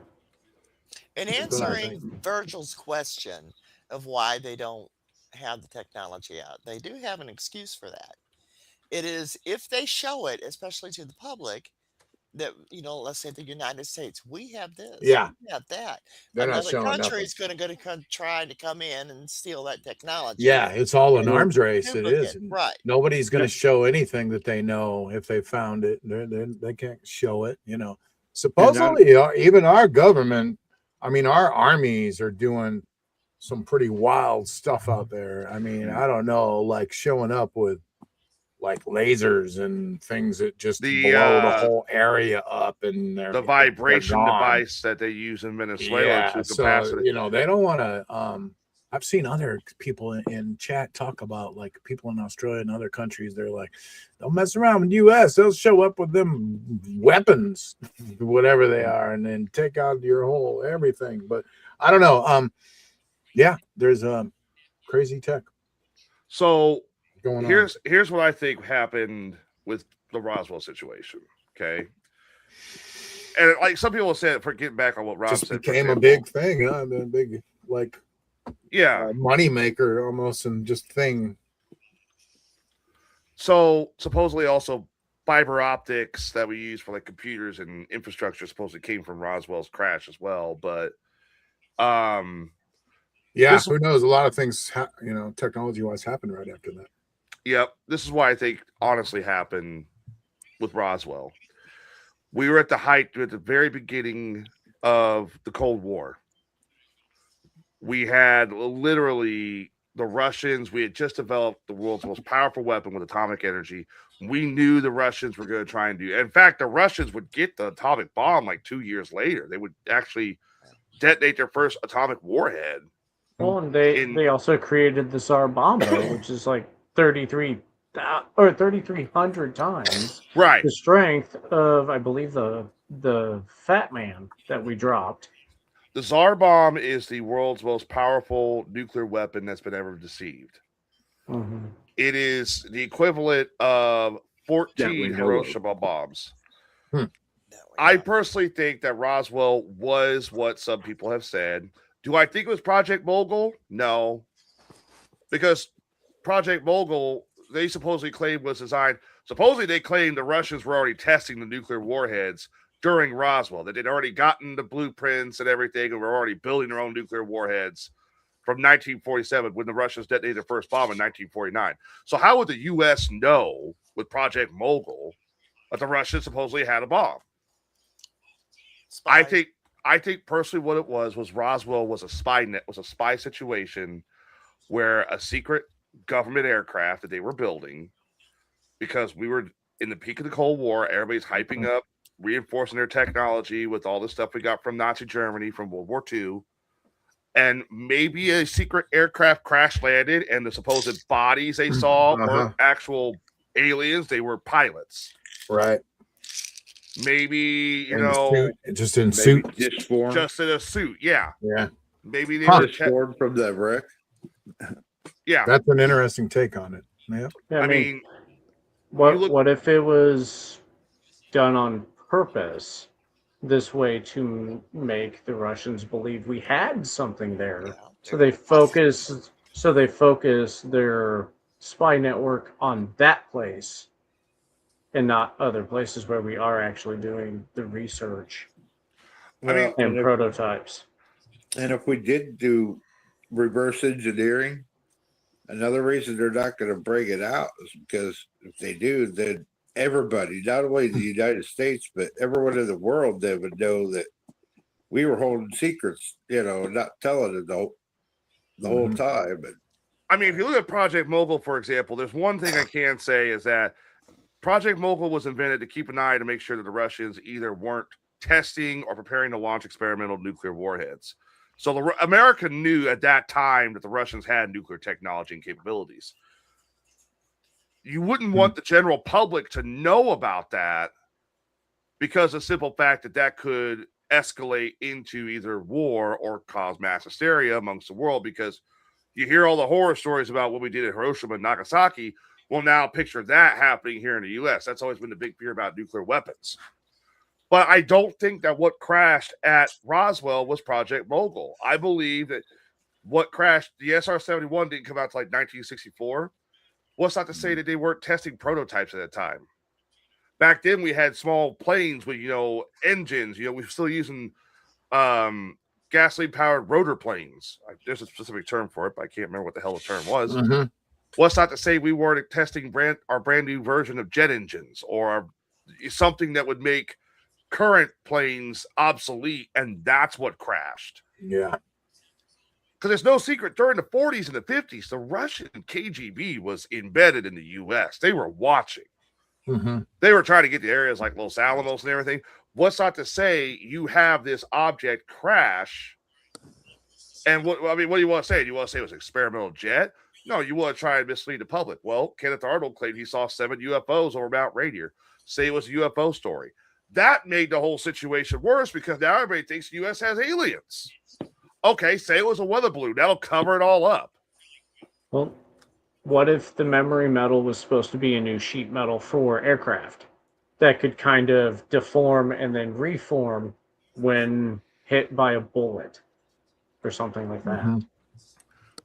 In That's what I answering Virgil's question of why they don't have the technology out, they do have an excuse for that. It is if they show it, especially to the public, that, let's say the United States, we have this, Yeah. we have that. They're not Another showing country nothing. is going to try to come in and steal that technology. Yeah, it's all an Yeah. arms race. It is. Duplicate, right. Nobody's going to show anything that they know if they found it. They can't show it. Supposedly, even our government, I mean, our armies are doing some pretty wild stuff out there. I mean, I don't know, like showing up with like lasers and things that just blow the whole area up, and The vibration device that they use in Venezuela to capacity. So, they don't want to. I've seen other people in chat talk about like people in Australia and other countries. They're like, don't mess around with the U.S. They'll show up with them weapons, whatever they are, and then take out your whole everything. But I don't know. Yeah, there's crazy tech. So going on. Here's what I think happened with the Roswell situation. Okay. And like some people said, for getting back on what Rob just said, became a big thing, a big like money maker almost, and just thing. So supposedly also fiber optics that we use for like computers and infrastructure supposedly came from Roswell's crash as well. But who knows? A lot of things, technology wise, happened right after that. Yep. This is why I think honestly happened with Roswell. We were at the very beginning of the Cold War. We had literally the Russians. We had just developed the world's most powerful weapon with atomic energy. We knew the Russians were going to try and do. In fact, the Russians would get the atomic bomb like 2 years later. They would actually detonate their first atomic warhead. Well, and they also created the Tsar bomb, which is like 3,300 times right the strength of, I believe, the Fat Man that we dropped. The Tsar bomb is the world's most powerful nuclear weapon that's been ever deceived. Mm-hmm. It is the equivalent of 14 Hiroshima bombs. I personally think that Roswell was what some people have said. Do I think it was Project Mogul? No. Because Project Mogul, they supposedly claimed was designed. Supposedly they claimed the Russians were already testing the nuclear warheads during Roswell, that they'd already gotten the blueprints and everything and were already building their own nuclear warheads from 1947 when the Russians detonated their first bomb in 1949. So how would the U.S. know with Project Mogul that the Russians supposedly had a bomb? I think personally what it was Roswell was a spy situation where a secret government aircraft that they were building, because we were in the peak of the Cold War, everybody's hyping up, reinforcing their technology with all the stuff we got from Nazi Germany from World War II. And maybe a secret aircraft crash landed and the supposed bodies they saw weren't actual aliens, they were pilots. Right. Maybe, just in suit. Just in a suit, yeah. Yeah. Maybe they were disformed from the wreck. Yeah. That's an interesting take on it. Yeah. I mean what if it was done on purpose this way to make the Russians believe we had something there? So they focus their spy network on that place and not other places where we are actually doing the research and prototypes. And if we did do reverse engineering, another reason they're not going to bring it out is because if they do, then everybody, not only the United States, but everyone in the world, they would know that we were holding secrets, not telling it the whole time. But I mean, if you look at Project Mogul, for example, there's one thing I can say is that Project Mogul was invented to keep an eye to make sure that the Russians either weren't testing or preparing to launch experimental nuclear warheads. So America knew at that time that the Russians had nuclear technology and capabilities. You wouldn't want the general public to know about that because of the simple fact that that could escalate into either war or cause mass hysteria amongst the world, because you hear all the horror stories about what we did at Hiroshima and Nagasaki. Well, now picture that happening here in the U.S. That's always been the big fear about nuclear weapons. But I don't think that what crashed at Roswell was Project Mogul. I believe that what crashed, the SR-71 didn't come out to like 1964. What's not to say that they weren't testing prototypes at that time? Back then, we had small planes with, engines. We were still using gasoline-powered rotor planes. There's a specific term for it, but I can't remember what the hell the term was. What's not to say we weren't testing our brand new version of jet engines or something that would make current planes obsolete, and that's what crashed. Yeah. Because there's no secret, during the 40s and the 50s, the Russian KGB was embedded in the U.S. They were watching. They were trying to get to areas like Los Alamos and everything. What's not to say you have this object crash? And what do you want to say? Do you want to say it was an experimental jet? No, you want to try and mislead the public. Well, Kenneth Arnold claimed he saw 7 UFOs over Mount Rainier. Say it was a UFO story. That made the whole situation worse because now everybody thinks the U.S. has aliens. Okay, say it was a weather balloon. That'll cover it all up. Well, what if the memory metal was supposed to be a new sheet metal for aircraft that could kind of deform and then reform when hit by a bullet or something like that?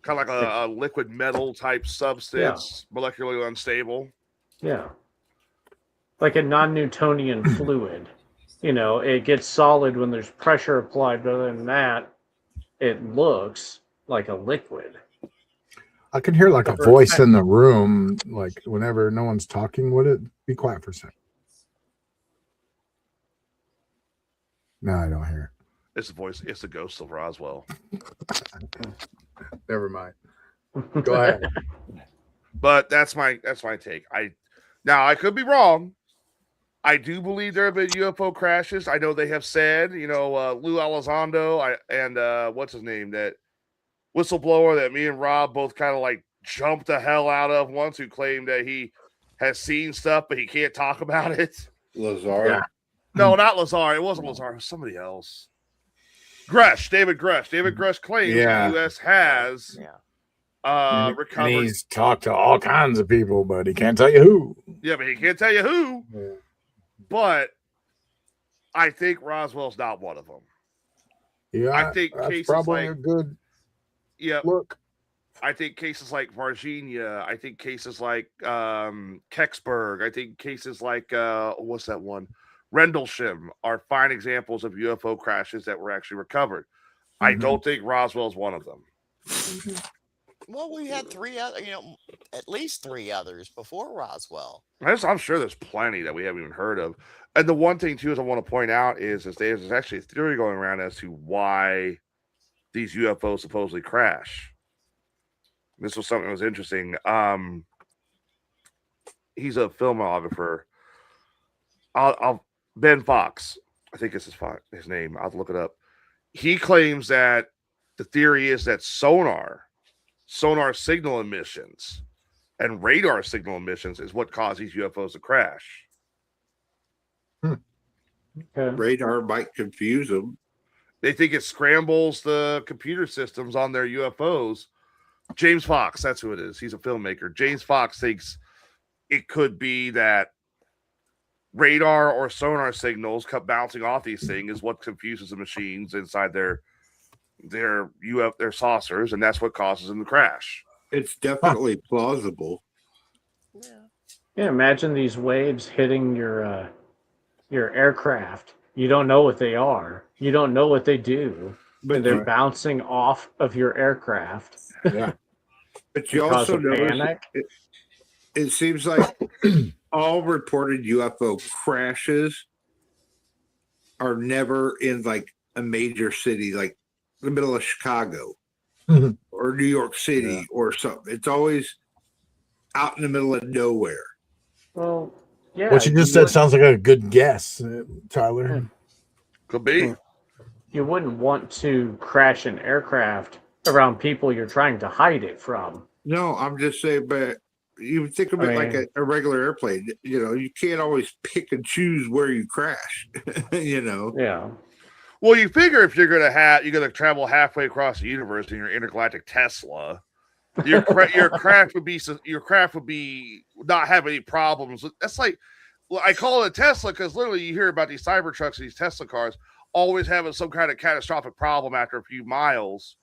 Kind of like a liquid metal type substance, molecularly unstable. Yeah. Like a non-Newtonian fluid. It gets solid when there's pressure applied, but other than that, it looks like a liquid. I can hear like a voice in the room, like whenever no one's talking. Would it be quiet for a second? No, I don't hear it. It's the voice. It's the ghost of Roswell. Never mind. Go ahead. But that's my take. I could be wrong. I do believe there have been UFO crashes. I know they have said, Lou Elizondo and what's his name, that whistleblower that me and Rob both kind of like jumped the hell out of once, who claimed that he has seen stuff, but he can't talk about it. Lazar. Yeah. No, not Lazar. It wasn't Lazar. It was somebody else. David Gresh. David Gresh claims the U.S. has recovered. And he's talked to all kinds of people, but he can't tell you who. Yeah, but he can't tell you who. Yeah. But I think Roswell's not one of them. Yeah, I think that's cases probably like a good look. I think cases like Virginia. I think cases like Kecksburg. I think cases like what's that one? Rendlesham are fine examples of UFO crashes that were actually recovered. I don't think Roswell's one of them. Well, we had 3 other, at least 3 others before Roswell. I'm sure there's plenty that we haven't even heard of. And the one thing too is I want to point out is there's actually a theory going around as to why these UFOs supposedly crash. This was something that was interesting. He's a filmographer. Ben Fox, I think it's his name. I'll look it up. He claims that the theory is that sonar signal emissions and radar signal emissions is what caused these UFOs to crash. Radar might confuse them. They think it scrambles the computer systems on their UFOs. James Fox, that's who it is. He's a filmmaker. James Fox thinks it could be that radar or sonar signals kept bouncing off these things is what confuses the machines inside their saucers, and that's what causes them to crash. It's definitely plausible. Yeah, imagine these waves hitting your aircraft. You don't know what they are. You don't know what they do. and they're bouncing off of your aircraft. Yeah. But you Cause also of notice panic. it seems like all reported UFO crashes are never in like a major city, like the middle of Chicago or New York City or something. It's always out in the middle of nowhere. Well, yeah. What you just said sounds like a good guess, Tyler. Could be. You wouldn't want to crash an aircraft around people you're trying to hide it from. No, I'm just saying, but you think of it like a regular airplane. You know, you can't always pick and choose where you crash. You know. Yeah. Well, you figure if you're gonna travel halfway across the universe in your intergalactic Tesla, your craft would be not have any problems. That's like, well, I call it a Tesla because literally you hear about these Cybertrucks and these Tesla cars always having some kind of catastrophic problem after a few miles.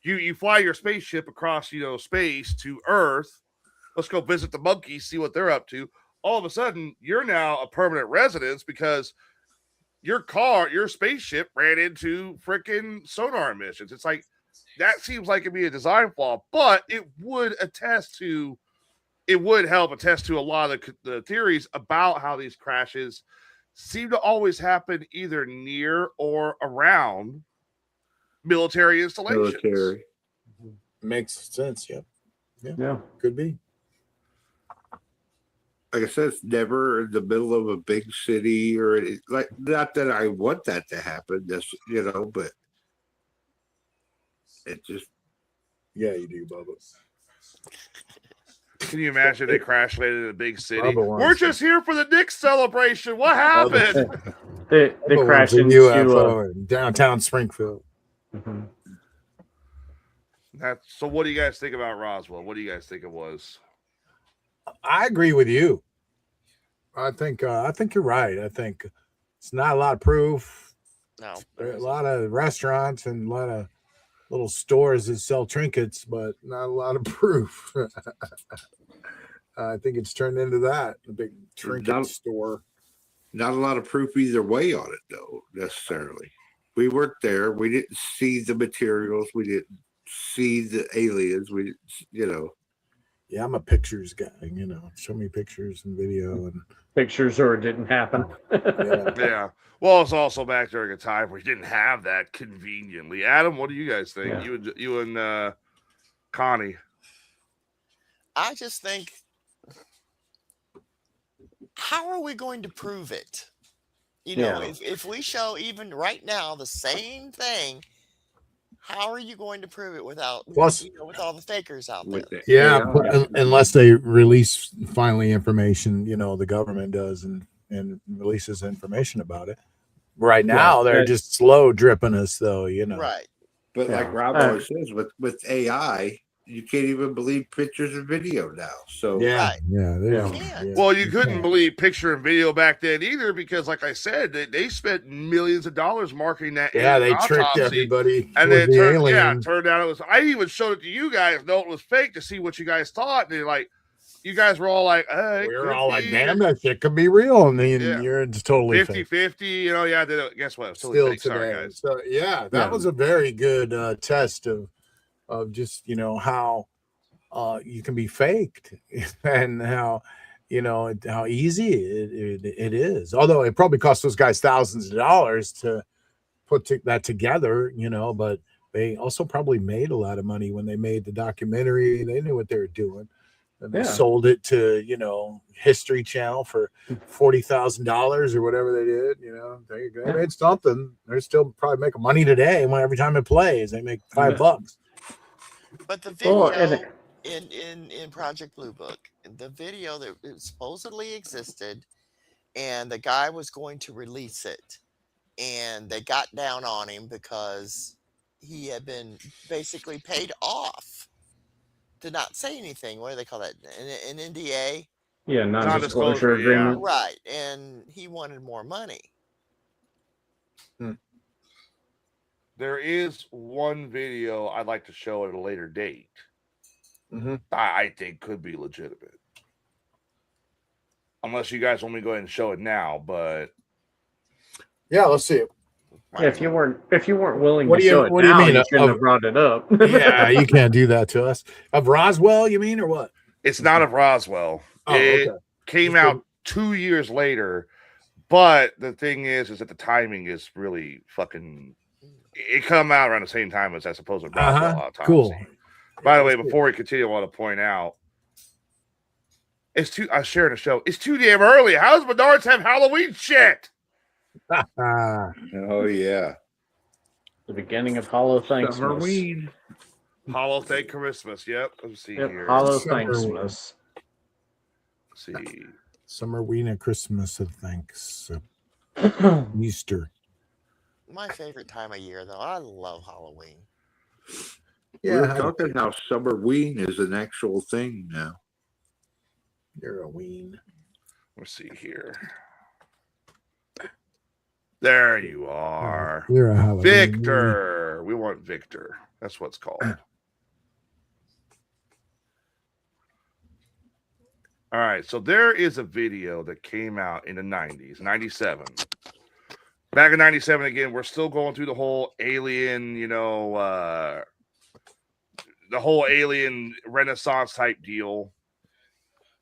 You fly your spaceship across, space to Earth. Let's go visit the monkeys, see what they're up to. All of a sudden, you're now a permanent residence because your spaceship ran into freaking sonar emissions. It's like, that seems like it'd be a design flaw, but it would help attest to a lot of the theories about how these crashes seem to always happen either near or around military installations. Makes sense. Yeah. Could be. Like I said, it's never in the middle of a big city or like, not that I want that to happen, but it just. Yeah, you do, Bubba. Can you imagine they crash landed in a big city? Bubba We're just here for the Knicks celebration. What happened? They crashed into UFO in downtown Springfield. Mm-hmm. So what do you guys think about Roswell? What do you guys think it was? I agree with you. I think you're right. I think it's not a lot of proof. No. There are a lot of restaurants and a lot of little stores that sell trinkets, but not a lot of proof. I think it's turned into that, a big trinket store. Not a lot of proof either way on it, though, necessarily. We weren't there. We didn't see the materials. We didn't see the aliens. We didn't, Yeah, I'm a pictures guy, show me pictures and video and pictures or it didn't happen. Yeah. Well, it's also back during a time where you didn't have that conveniently. Adam, what do you guys think? Yeah. You and Connie. I just think, how are we going to prove it? If we show even right now the same thing, how are you going to prove it without with all the fakers out there? Yeah, unless they release finally information, the government does and releases information about it. Right now, they're just slow dripping us, though. Right. But like Rob always says, with AI, you can't even believe pictures and video now. So Well, you couldn't believe picture and video back then either because, like I said, they spent millions of dollars marketing that. Yeah, they tricked everybody. And then it turned out it was. I even showed it to you guys, know it was fake to see what you guys thought, and they're like, you guys were all like, we were all like, damn, that shit could be real. And then you're totally 50-50, guess what? Still fake. today. Sorry, guys. So, that was a very good test of just, how you can be faked and how, how easy it is. Although it probably cost those guys thousands of dollars to put that together, but they also probably made a lot of money when they made the documentary. They knew what they were doing. And they sold it to, History Channel for $40,000 or whatever they did. There you go. They made something. They're still probably making money today. When every time it plays, they make $5. But the video in Project Blue Book, the video that supposedly existed, and the guy was going to release it, and they got down on him because he had been basically paid off to not say anything. What do they call that? An NDA? Yeah, non-disclosure agreement. Right, and he wanted more money. There is one video I'd like to show at a later date. Mm-hmm. I think could be legitimate. Unless you guys want me to go ahead and show it now, but yeah, let's see it. Yeah, if you weren't willing What to do you- show it what do you now, mean, you shouldn't of- have brought it up. Yeah, you can't do that to us. Of Roswell, you mean, or what? It's not of Roswell. Oh, it okay. came Just out 2 years later, but the thing is that the timing is really fucking. It come out around the same time as I suppose with Roswell autopsy. Cool. By the Yeah, way, that's before we continue, I want to point out I'm sharing a show. It's too damn early. How does Menards have Halloween shit? Oh yeah. The beginning of Hollow Thanksmas. Summerween. Hollow Thank Christmas. Yep. Let's see Yep, here. Hollow Summer Thanksmas. Let's see. Summer Weena Christmas of thanks. Easter. My favorite time of year, though. I love Halloween. We were talking how Summerween is an actual thing now. You're a ween. Let's see here. There you are. You're a Halloween. Victor. We want Victor. That's what it's called. All right. So there is a video that came out in the 90s, 97. Back in 97, again, we're still going through the whole alien, the whole alien renaissance type deal.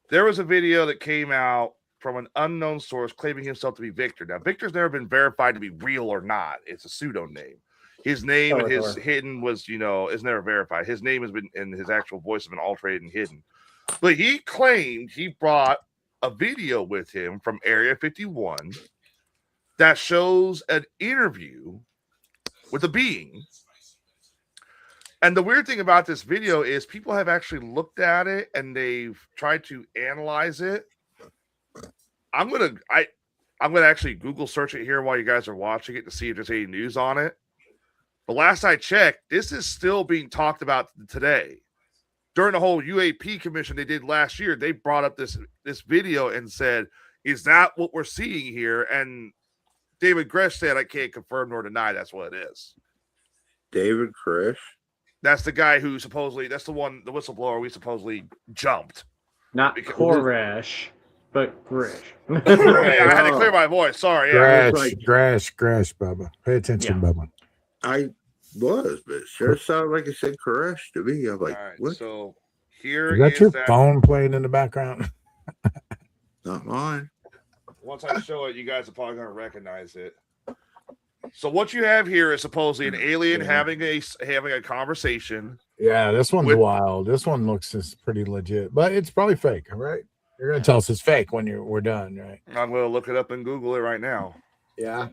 There was a video that came out from an unknown source claiming himself to be Victor. Now, Victor's never been verified to be real or not. It's a pseudonym. His name and his hidden was, is never verified. His name has been, and his actual voice has been altered and hidden. But he claimed he brought a video with him from Area 51 that shows an interview with a being. And the weird thing about this video is people have actually looked at it and they've tried to analyze it. I'm gonna actually Google search it here while you guys are watching it to see if there's any news on it. But last I checked, this is still being talked about today. During the whole UAP commission they did last year, they brought up this video and said, "Is that what we're seeing here?" And David Gresh said, "I can't confirm nor deny that's what it is." David Gresh? That's the guy who supposedly, that's the whistleblower we supposedly jumped. Not Koresh, but Grish. I had to clear my voice. Sorry. Yeah. Grash, Bubba. Pay attention, Bubba. I was, but it sure sounded like it said Koresh to me. I'm like, right, what? So here Is that your phone playing in the background? Not mine. Once I show it, you guys are probably going to recognize it. So what you have here is supposedly an alien having a conversation. Yeah, this one's wild. This one looks pretty legit, but it's probably fake. All right, you're gonna tell us it's fake when we're done, right? I'm going to look it up and Google it right now. Yeah,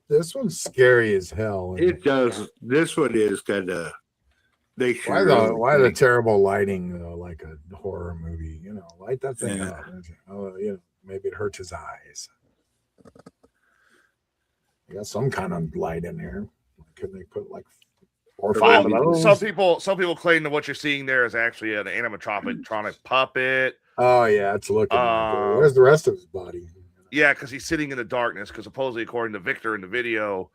this one's scary as hell. It does. This one is kind of. Why the terrible lighting though, like a horror movie? Light that thing up. Oh, maybe it hurts his eyes. You got some kind of light in here. Could they put like 4 or 5 of those? Some people claim that what you're seeing there is actually an animatronic puppet. Oh yeah, it's looking. Where's the rest of his body? Yeah, because he's sitting in the darkness. Because supposedly, according to Victor in the video,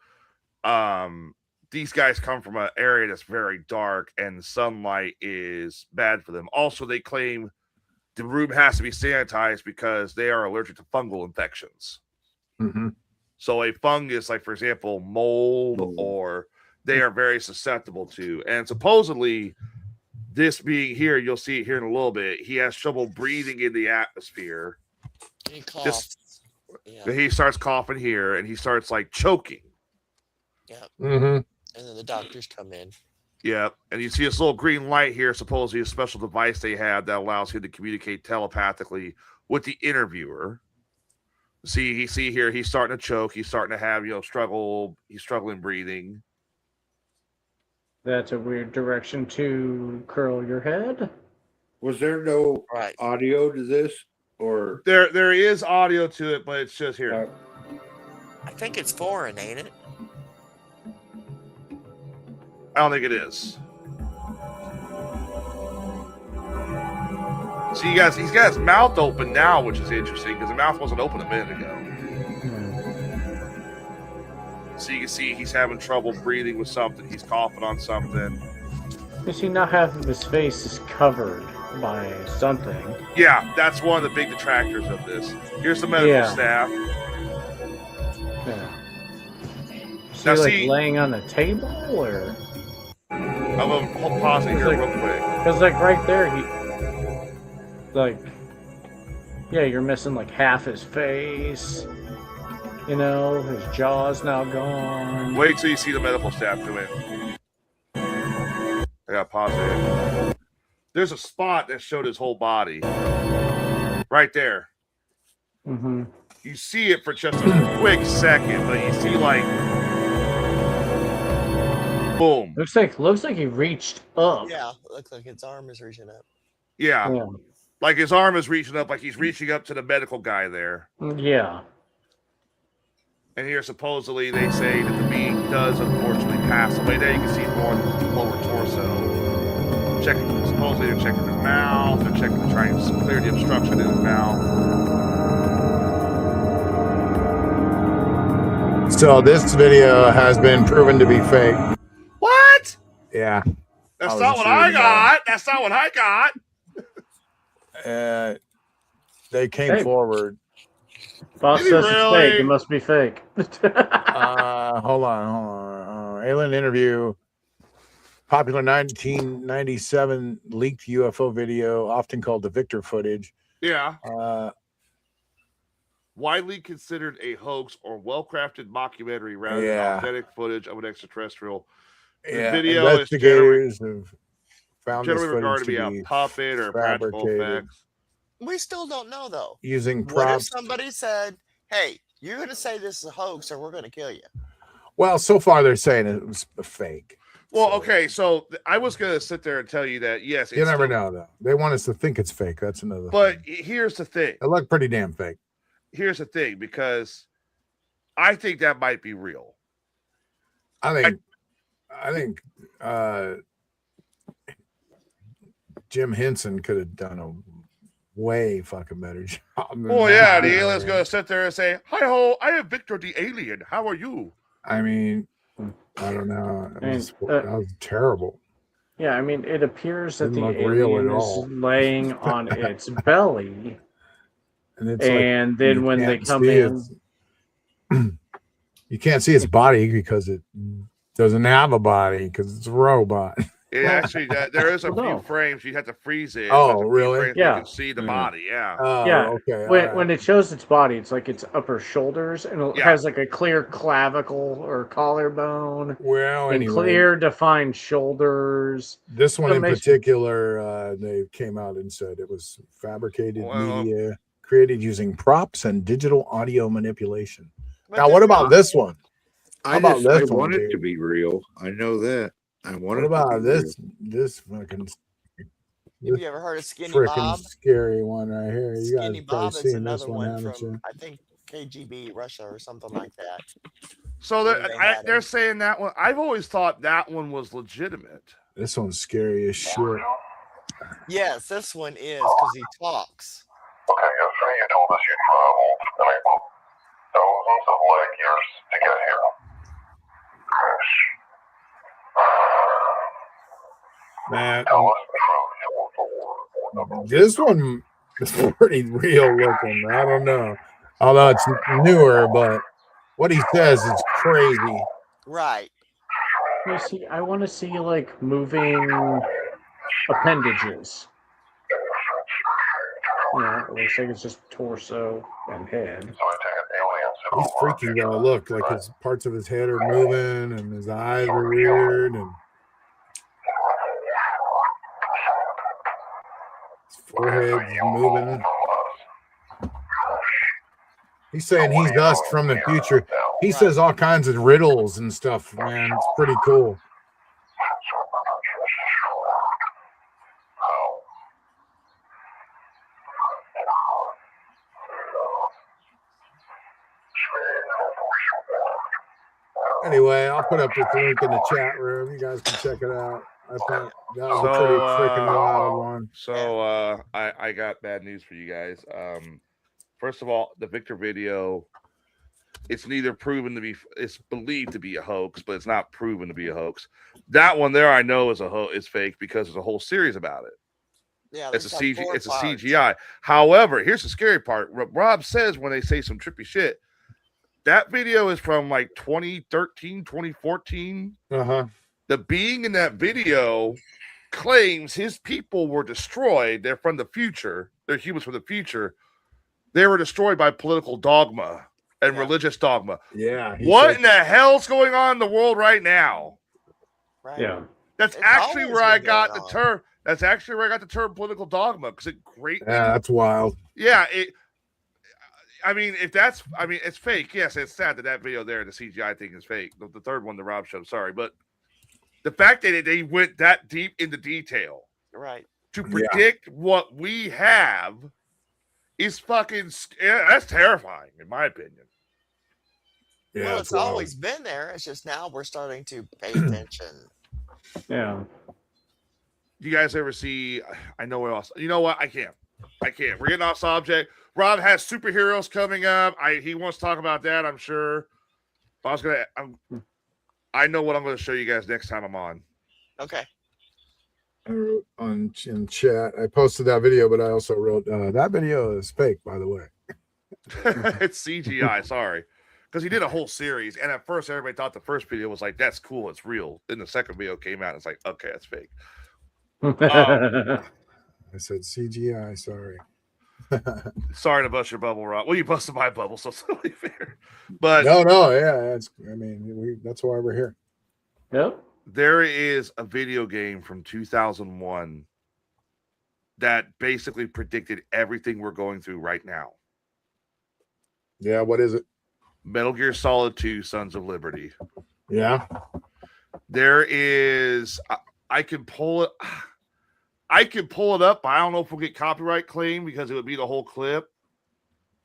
these guys come from an area that's very dark, and sunlight is bad for them. Also, they claim the room has to be sanitized because they are allergic to fungal infections. Mm-hmm. So a fungus, like for example, mold, or they are very susceptible to. And supposedly, this being here, you'll see it here in a little bit. He has trouble breathing in the atmosphere. He coughs. He starts coughing here, and he starts like choking. Yeah. Mm-hmm. And then the doctors come in. Yeah, and you see this little green light here, supposedly a special device they have that allows him to communicate telepathically with the interviewer. See here, he's starting to choke. He's starting to have, struggle. He's struggling breathing. That's a weird direction to curl your head. Was there no audio to this, or there is audio to it, but it's just here. I think it's foreign, ain't it? I don't think it is. See, you guys, he's got his mouth open now, which is interesting because the mouth wasn't open a minute ago. So you can see he's having trouble breathing with something. He's coughing on something. You see, now half of his face is covered by something. Yeah, that's one of the big detractors of this. Here's the medical staff. Yeah. he Now, like see- laying on a table, or? I'm gonna pause it here Like- real quick. Because like right there, he like, yeah, you're missing like half his face. You know, his jaw's now gone. Wait till you see the medical staff do it. I gotta pause it. There's a spot that showed his whole body. Right there. Mm-hmm. You see it for just a quick second, but you see like boom. Looks like he reached up. Yeah, looks like its arm is reaching up. Yeah. Yeah. Like his arm is reaching up, like he's reaching up to the medical guy there. Yeah. And here supposedly they say that the being does unfortunately pass away. There you can see more of the lower torso. Supposedly they're checking the mouth, they're checking to try and clear the obstruction in his mouth. So this video has been proven to be fake. What? Yeah. That's I not wasn't what I sure about got. That's not what I got. They came forward. Boss Did he says it's really? fake. It must be fake. Hold on. Alien interview. Popular 1997 leaked UFO video, often called the Victor footage. Yeah. Uh, Widely considered a hoax or well-crafted mockumentary rather than Yeah. authentic footage of an extraterrestrial. The yeah, video is investigators have found this generally regarded footage to be a puppet or practical fabricated. effects. We still don't know though. Using What if props. somebody said, "Hey, you're going to say this is a hoax, or we're going to kill you"? Well, so far they're saying it was a fake. Well, So, okay, so I was going to sit there and tell you that, yes. You never know, though. They want us to think it's fake. That's another But thing. here's the thing. It looked pretty damn fake. Here's the thing, because I think that might be real. I think Jim Henson could have done a way fucking better job. than Oh, that. yeah, the alien's going to sit there and say, "Hi-ho, I am Victor the alien. How are you?" I mean, I don't know. And, That was terrible. Yeah, I mean, it appears that Didn't the look real at alien is all. laying on its belly, And it's and like, then you when they can't come see in, you can't see its body because it doesn't have a body because it's a robot. It actually, there is a Well, few no. frames you have to freeze it. Oh, There's a few really? frames Yeah. You can see the Mm. body, yeah. Oh, Yeah, okay. when it shows its body, it's like its upper shoulders, and it Yeah. has like a clear clavicle or collarbone, Well, and anyway, clear defined shoulders. this one So it in makes- particular, they came out and said it was fabricated Well- media created using props and digital audio manipulation. But Now, they're what about not. this one? I about just I this one, want it dude? to be real. I know that. I want What it about to be this? This fucking Have you ever heard of Skinny freaking Bob? scary one right here. You guys Skinny have probably Bob is seen another this one, one haven't from you? I think KGB Russia or something like that. So They had they're it. saying that one. I've always thought that one was legitimate. This one's scary as shit. Yes, this one is because he talks. Okay, yesterday you told us you traveled, and I quote, thousands of light years to get here. Chris, Man, tell us the truth, or the word. this one is pretty real looking. I don't know. Although it's newer, but what he says is crazy. Right. I want to see like moving appendages. Yeah, it looks like it's just torso and head. So I take it aliens have He's freaky though. Look, like his parts of his head are moving and his eyes are weird and his forehead's moving. He's saying he's us from the future. He says all kinds of riddles and stuff, man. It's pretty cool. Anyway, I'll put up this link in the chat room. You guys can check it out. I thought that was a pretty freaking wild one. So I got bad news for you guys. First of all, the Victor video, it's neither proven to be, it's believed to be a hoax, but it's not proven to be a hoax. That one there I know is is fake because there's a whole series about it. Yeah, It's a there's like CG, 4 it's a parts. CGI. However, here's the scary part. Rob says when they say some trippy shit, That video is from like 2013, 2014. Uh-huh. The being in that video claims his people were destroyed. They're from the future. They're humans from the future. They were destroyed by political dogma and religious dogma. Yeah. What in the hell's going on in the world right now? Right. Yeah. That's It's actually always where I been got going the on. term. That's actually where I got the term political dogma, because it greatly. Yeah, that's wild. Yeah, I mean, it's fake. Yes, it's sad that video there, the CGI thing is fake. The third one, the Rob show, sorry. But the fact that they went that deep into detail Right. to predict what we have is fucking, that's terrifying, in my opinion. Yeah, Well, it's always been there. It's just now we're starting to pay attention. Yeah. You guys ever see, I know what else, you know what, I can't. We're getting off subject. Rob has superheroes coming up. He wants to talk about that, I'm sure. I know what I'm going to show you guys next time I'm on. Okay. I wrote in chat. I posted that video, but I also wrote that video is fake, by the way. It's CGI, sorry. Because he did a whole series, and at first everybody thought the first video was like, that's cool, it's real. Then the second video came out, and it's like, okay, that's fake. I said CGI, sorry. Sorry to bust your bubble, Rob. Well, you busted my bubble, so it's totally fair. But no, yeah, that's why we're here. Yep. there is a video game from 2001 that basically predicted everything we're going through right now. Yeah, what is it? Metal Gear Solid 2: Sons of Liberty. Yeah. There is, I can pull it up, but I don't know if we'll get copyright claim because it would be the whole clip.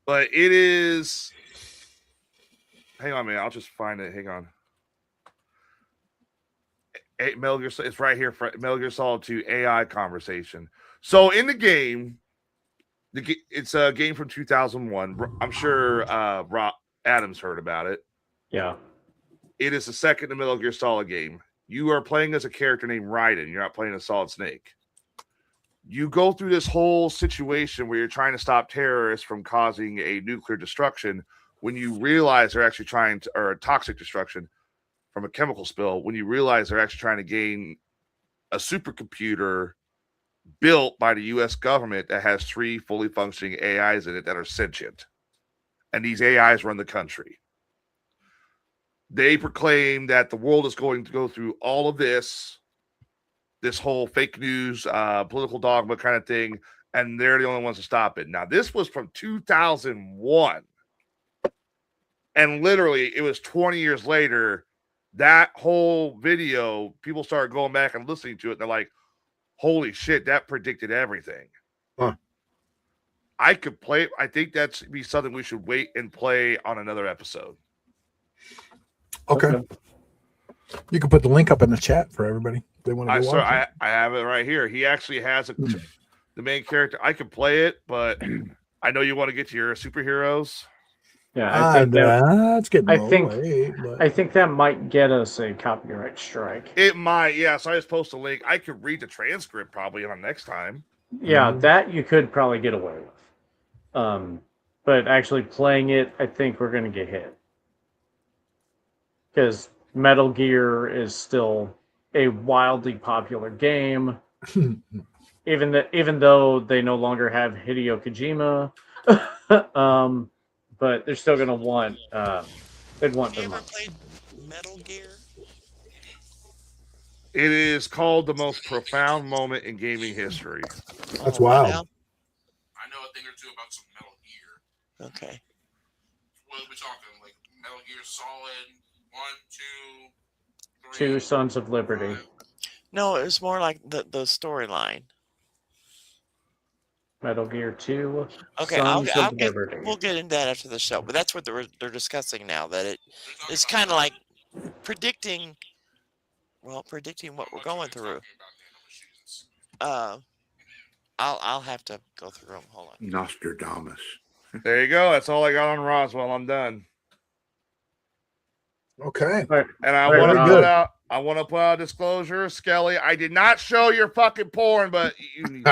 But it is, hang on a minute, I'll just find it. Hang on. Metal Gear, it's right here. Metal Gear Solid 2 AI conversation. So in the game, it's a game from 2001. I'm sure Rob Adams heard about it. Yeah. It is the second Metal Gear Solid game. You are playing as a character named Raiden. You're not playing as Solid Snake. You go through this whole situation where you're trying to stop terrorists from causing a nuclear destruction when you realize they're actually trying to, or a toxic destruction from a chemical spill, when you realize they're actually trying to gain a supercomputer built by the U.S. government that has 3 fully functioning AIs in it that are sentient. And these AIs run the country. They proclaim that the world is going to go through all of this whole fake news, political dogma kind of thing, and they're the only ones to stop it. Now, this was from 2001. And literally, it was 20 years later, that whole video, people started going back and listening to it, and they're like, holy shit, that predicted everything. Huh. I could play, I think that's be something we should wait and play on another episode. Okay. You can put the link up in the chat for everybody. If they want to watch it. I have it right here. He actually has the main character. I could play it, but I know you want to get to your superheroes. Yeah, I think I think that might get us a copyright strike. It might, yeah. So I just post a link. I could read the transcript probably on next time. Yeah, that you could probably get away with. But actually playing it, I think we're going to get hit. Because Metal Gear is still a wildly popular game. even though they no longer have Hideo Kojima. But they're still going to want, they'd want Have you their ever money. played Metal Gear? It is called the most profound moment in gaming history. That's wild. Now? I know a thing or two about some Metal Gear. Okay. What are we talking? Like Metal Gear Solid 1, 2, 3, 2 Sons of Liberty. 5. No, it was more like the storyline. Metal Gear 2 Okay, Sons of Liberty. we'll get into that after the show. But that's what they're discussing now. That it's kind of like predicting what we're going through. I'll have to go through them. Hold on. Nostradamus. There you go. That's all I got on Roswell. I'm done. Okay. And I Very want to good. put out. I want to put out a disclosure, Skelly. I did not show your fucking porn, but you need.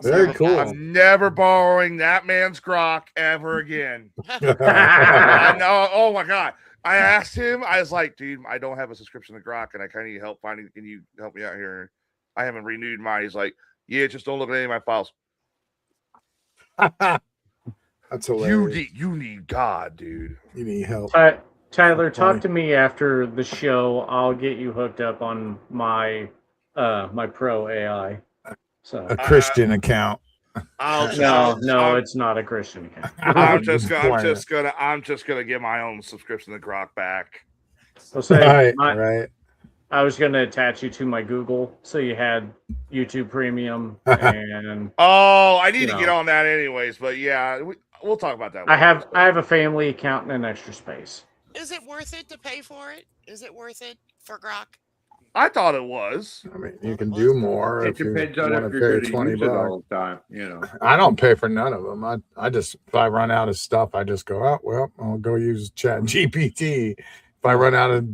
Very cool. I'm never borrowing that man's grok ever again. I know. Oh my god. I asked him, I was like, dude, I don't have a subscription to grok and I kind of need help finding. Can you help me out here? I haven't renewed mine. He's like, yeah, just don't look at any of my files. That's hilarious. You need God, dude. You need help. Tyler, talk to me after the show. I'll get you hooked up on my my pro AI. So A Christian account. No, it's not a Christian account. I'm just gonna get my own subscription to grok back. I'll say Right. I was gonna attach you to my Google, so you had YouTube Premium and. I need to get on that anyways. But yeah, we'll talk about that. I have a family account and an extra space. Is it worth it to pay for it? Is it worth it for grok? I thought it was. I mean, you can do more It if you depends on want if to you're pay going to use it $20. all the time. You know, I don't pay for none of them. I just, if I run out of stuff, I just go, oh, well, I'll go use Chat GPT. If I run out of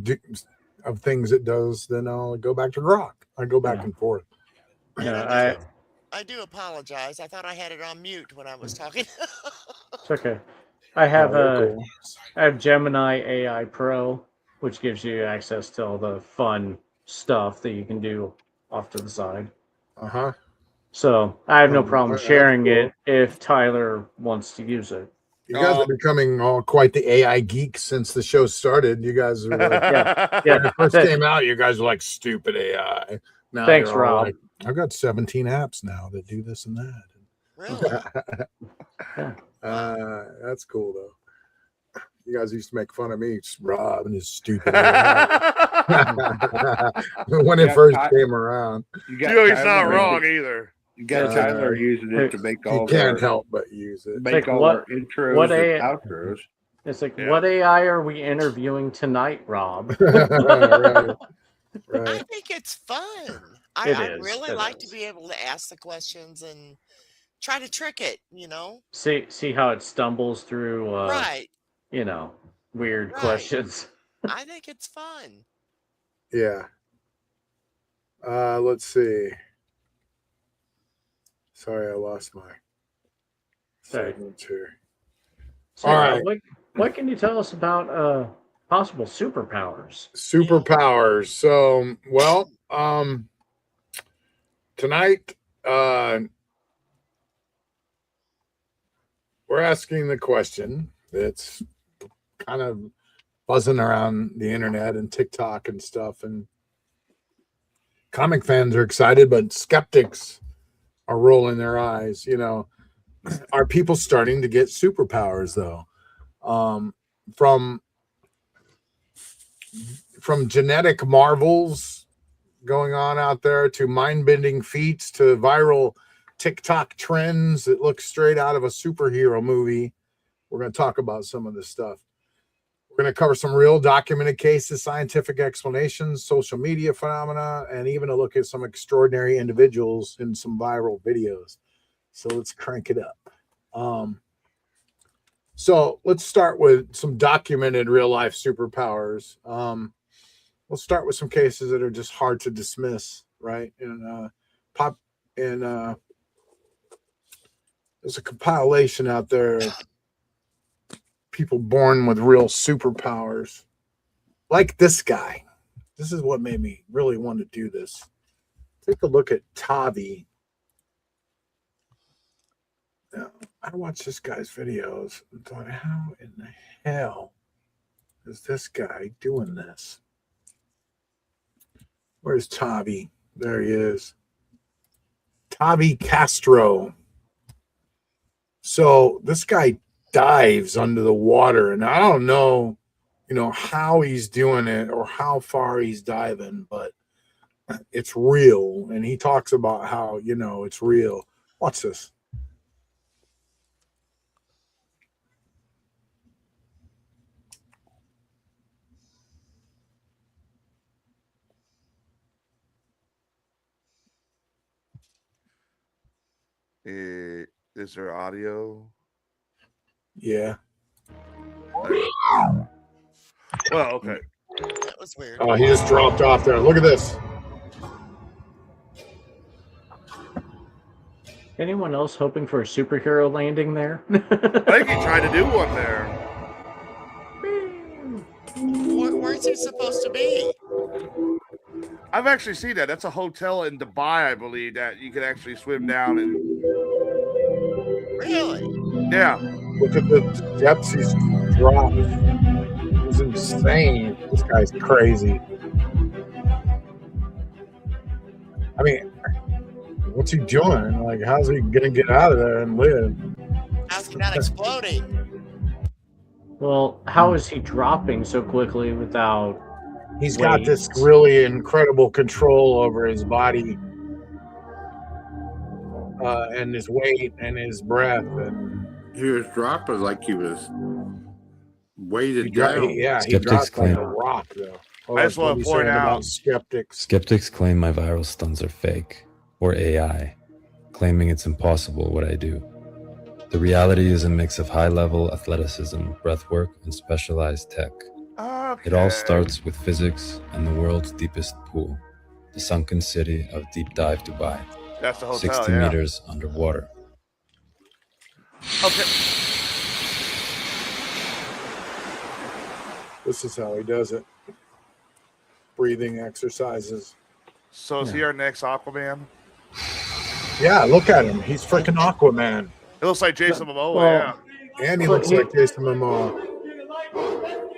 things it does, then I'll go back to grok. I go back and forth. Yeah, I do apologize. I thought I had it on mute when I was talking. It's okay. I have cool. I have Gemini AI Pro, which gives you access to all the fun stuff that you can do off to the side. Uh-huh. So I have no problem that's sharing cool. it if Tyler wants to use it. You guys are becoming quite the AI geeks since the show started. You guys are like, when it first came out, you guys were like stupid AI. Now Thanks, you're all Rob. like, I've got 17 apps now that do this and that. Really? That's cool though. You guys used to make fun of me, Rob, and his stupid AI. When it first came around. He's not wrong either. You got Tyler using it to make all. You can't help but use it. Make all our intros and outros. It's like, what AI are we interviewing tonight, Rob? Right. I think it's fun. I really like to be able to ask the questions and try to trick it, you know? See how it stumbles through right. You know, weird questions. I think it's fun. Yeah. Let's see. Sorry, I lost my segments here. So, all right. What can you tell us about possible superpowers? Superpowers. So, well, tonight we're asking the question that's kind of buzzing around the internet and TikTok and stuff, and comic fans are excited, but skeptics are rolling their eyes. You know, are people starting to get superpowers though? From genetic marvels going on out there to mind-bending feats to viral TikTok trends that look straight out of a superhero movie. We're going to talk about some of this stuff. We're going to cover some real documented cases, scientific explanations, social media phenomena, and even a look at some extraordinary individuals in some viral videos. So let's crank it up. So let's start with some documented real-life superpowers. We'll start with some cases that are just hard to dismiss, right? And there's a compilation out there of people born with real superpowers, like this guy. This is what made me really want to do this. Take a look at Tavi. Now, I watched this guy's videos and thought, how in the hell is this guy doing this? Where's Tavi? There he is. Tavi Castro. So this guy dives under the water, and I don't know, how he's doing it or how far he's diving, but it's real. And he talks about how, it's real. Watch this. Is there audio? Yeah. Well, okay. That was weird. Oh, he just dropped off there. Look at this. Anyone else hoping for a superhero landing there? I think he tried to do one there. Where's he supposed to be? I've actually seen that. That's a hotel in Dubai, I believe, that you can actually swim down and. Really? Yeah. Look at the depths he's dropped. He's insane. This guy's crazy. I mean, what's he doing? Like, how's he gonna get out of there and live? How's he not exploding? Well, how is he dropping so quickly without? He's got this really incredible control over his body, and his weight and his breath, and He was dropping like he was weighted down. he Skeptics dropped like claim- a rock, though. I just want to point out. Skeptics. Skeptics claim my viral stunts are fake or AI, claiming it's impossible what I do. The reality is a mix of high-level athleticism, breathwork, and specialized tech. Okay. It all starts with physics and the world's deepest pool, the sunken city of Deep Dive Dubai, That's the hotel. 60 yeah. meters underwater. Okay. This is how he does it. Breathing exercises. So is he our next Aquaman? Yeah, look at him. He's freaking Aquaman. It looks like Jason Momoa. Well, Yeah. And he looks like Jason Momoa.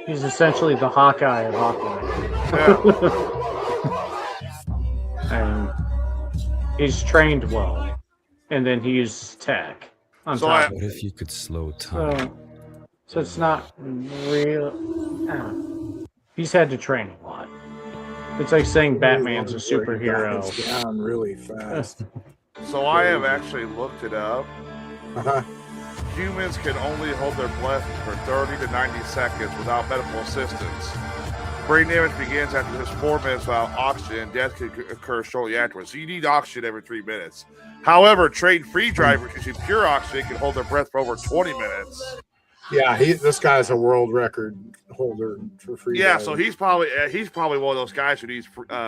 He's essentially the Hawkeye of Aquaman. Yeah. And he's trained well. And then he uses tech on So top. What if you could slow time? So it's not real. He's had to train a lot. It's like saying Batman's a superhero. It's down really fast. So I have actually looked it up. Uh-huh. Humans can only hold their breath for 30 to 90 seconds without medical assistance. Brain damage begins after just 4 minutes without oxygen. Death could occur shortly afterwards. So you need oxygen every 3 minutes. However, trained free drivers using pure oxygen can hold their breath for over 20 minutes. Yeah, this guy's a world record holder for free. Yeah, diving. so he's probably one of those guys who needs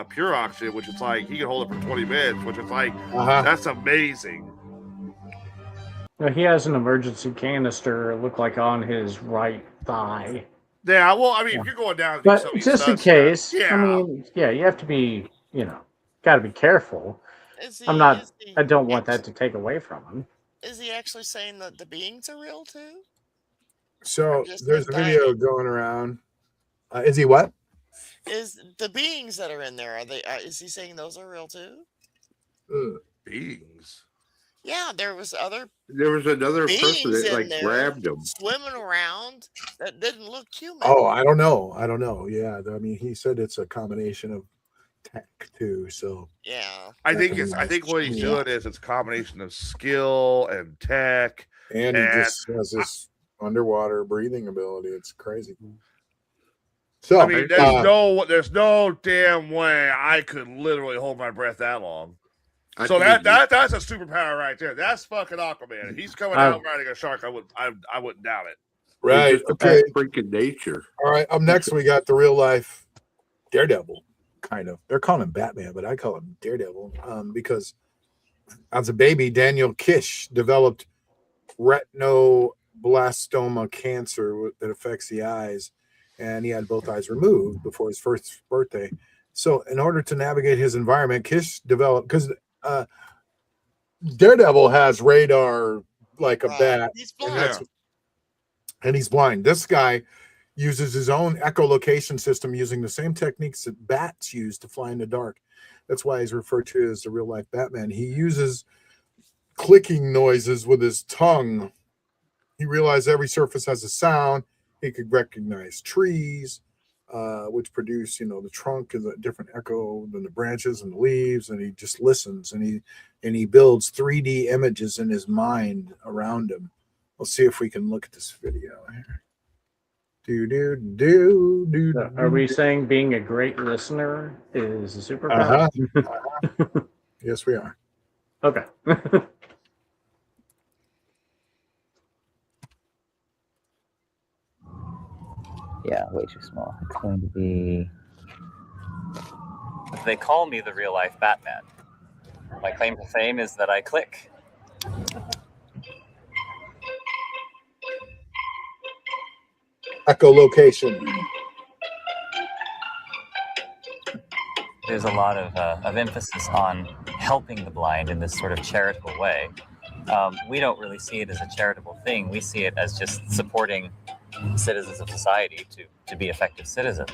pure oxygen, which is like he can hold it for 20 minutes, which is like that's amazing. Now, he has an emergency canister, look like on his right thigh. Yeah, well, I mean, if you're going down, to do But something just in stunts, case, yeah. I mean, yeah, you have to be, got to be careful. Is he, I'm not. is he I don't want act- that to take away from him. Is he actually saying that the beings are real too? So Just there's a like video diving. going around. Is he what? Is the beings that are in there? Are they? Is he saying those are real too? Beings. Yeah, there was other There was another person beings that in like there grabbed him. swimming around that didn't look human. Oh, I don't know. Yeah, I mean, he said it's a combination of tech too. So Yeah. I think what he's doing is it's a combination of skill and tech. and he just has this underwater breathing ability. It's crazy. So I mean, there's no damn way I could literally hold my breath that long. So that's a superpower right there. That's fucking Aquaman. If he's coming out riding a shark, I wouldn't doubt it. right. It's just Okay. freaking nature. All right. Up next, we got the real life Daredevil. Kind of. They're calling him Batman, but I call him Daredevil because as a baby, Daniel Kish developed retinoblastoma cancer that affects the eyes, and he had both eyes removed before his first birthday. So, in order to navigate his environment, Kish developed because Daredevil has radar like a bat. He's And, blind. and he's blind. This guy uses his own echolocation system using the same techniques that bats use to fly in the dark. That's why he's referred to as the real life Batman. He uses clicking noises with his tongue. He realized every surface has a sound. He could recognize trees, which produce, the trunk is a different echo than the branches and the leaves, and he just listens and he builds 3D images in his mind around him. Let's see if we can look at this video here. Are we saying being a great listener is a superpower? Yes, we are. Okay. Yeah, way too small. It's going to be. They call me the real life Batman. My claim to fame is that I click. echolocation. There's a lot of emphasis on helping the blind in this sort of charitable way. We don't really see it as a charitable thing. We see it as just supporting citizens of society to be effective citizens.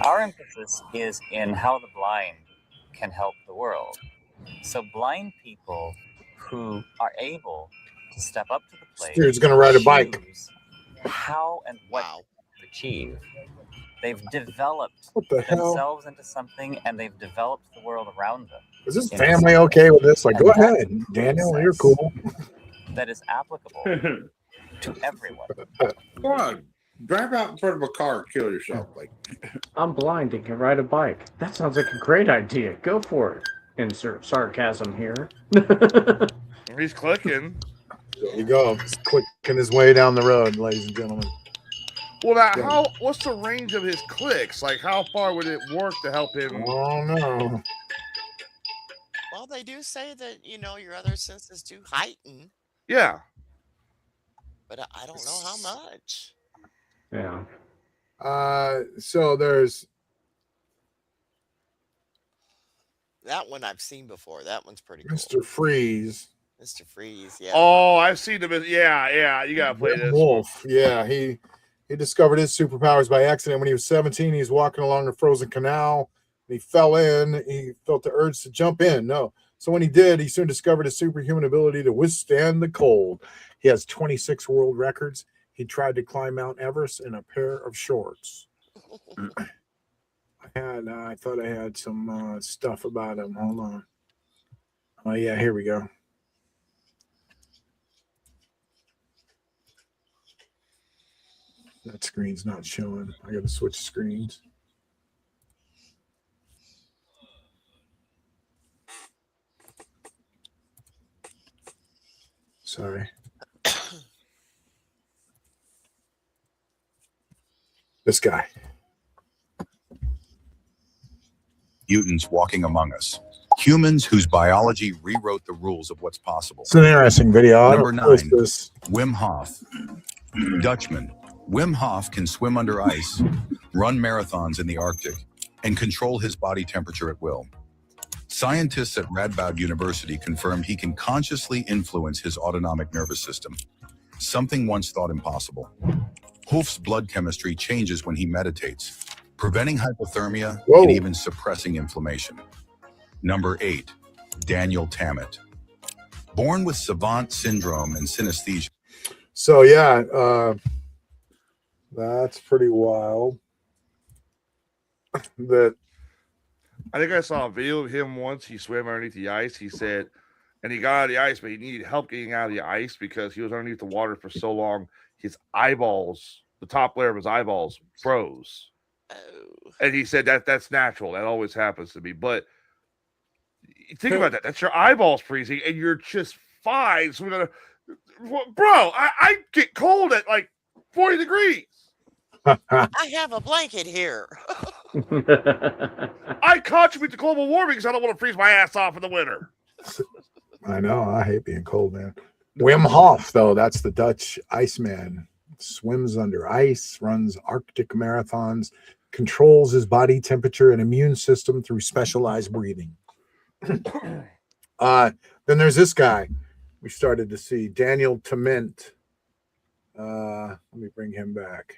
Our emphasis is in how the blind can help the world. So blind people who are able to step up to the plate, Dude's gonna ride a bike. choose how and what to achieve. They've developed What the hell? themselves into something, and they've developed the world around them. Is this into family something. okay with this? Like, And go that ahead, Daniel. You're cool. That is applicable to everyone. Come on, drive out in front of a car and kill yourself. Like, I'm blind and can ride a bike. That sounds like a great idea. Go for it. Insert sarcasm here. He's clicking. There you go. He's clicking his way down the road, ladies and gentlemen. Well, now, what's the range of his clicks? Like, how far would it work to help him? Oh, no. Well, they do say that, your other senses do heighten, Yeah. but I don't know how much. Yeah. So there's That one I've seen before. That one's pretty cool. Mr. Freeze. Mr. Freeze, yeah. Oh, I've seen him. Yeah. You gotta play Wim this. Hof. Yeah, he discovered his superpowers by accident when he was 17. He was walking along the frozen canal. He fell in. He felt the urge to jump in. No. So when he did, he soon discovered his superhuman ability to withstand the cold. He has 26 world records. He tried to climb Mount Everest in a pair of shorts. I thought I had some stuff about him. Hold on. Oh, yeah, here we go. That screen's not showing. I got to switch screens. Sorry. This guy. Mutants walking among us. Humans whose biology rewrote the rules of what's possible. It's an interesting video. Number 9, Wim Hof. Dutchman. Wim Hof can swim under ice, run marathons in the Arctic, and control his body temperature at will. Scientists at Radboud University confirmed he can consciously influence his autonomic nervous system, something once thought impossible. Hof's blood chemistry changes when he meditates, preventing hypothermia and even suppressing inflammation. Number 8, Daniel Tammet. Born with savant syndrome and synesthesia. So, yeah, that's pretty wild. That I think I saw a video of him once. He swam underneath the ice. He said, and he got out of the ice, but he needed help getting out of the ice because he was underneath the water for so long. His eyeballs, the top layer of his eyeballs, froze. Oh. And he said that's natural. That always happens to me. But think about that. That's your eyeballs freezing, and you're just fine. So bro, I get cold at like 40 degrees. I have a blanket here. I contribute to global warming because I don't want to freeze my ass off in the winter. I know. I hate being cold, man. Wim Hof, though, that's the Dutch Iceman. Swims under ice, runs Arctic marathons, controls his body temperature and immune system through specialized breathing. Then there's this guy we started to see, Daniel Tammet. Let me bring him back.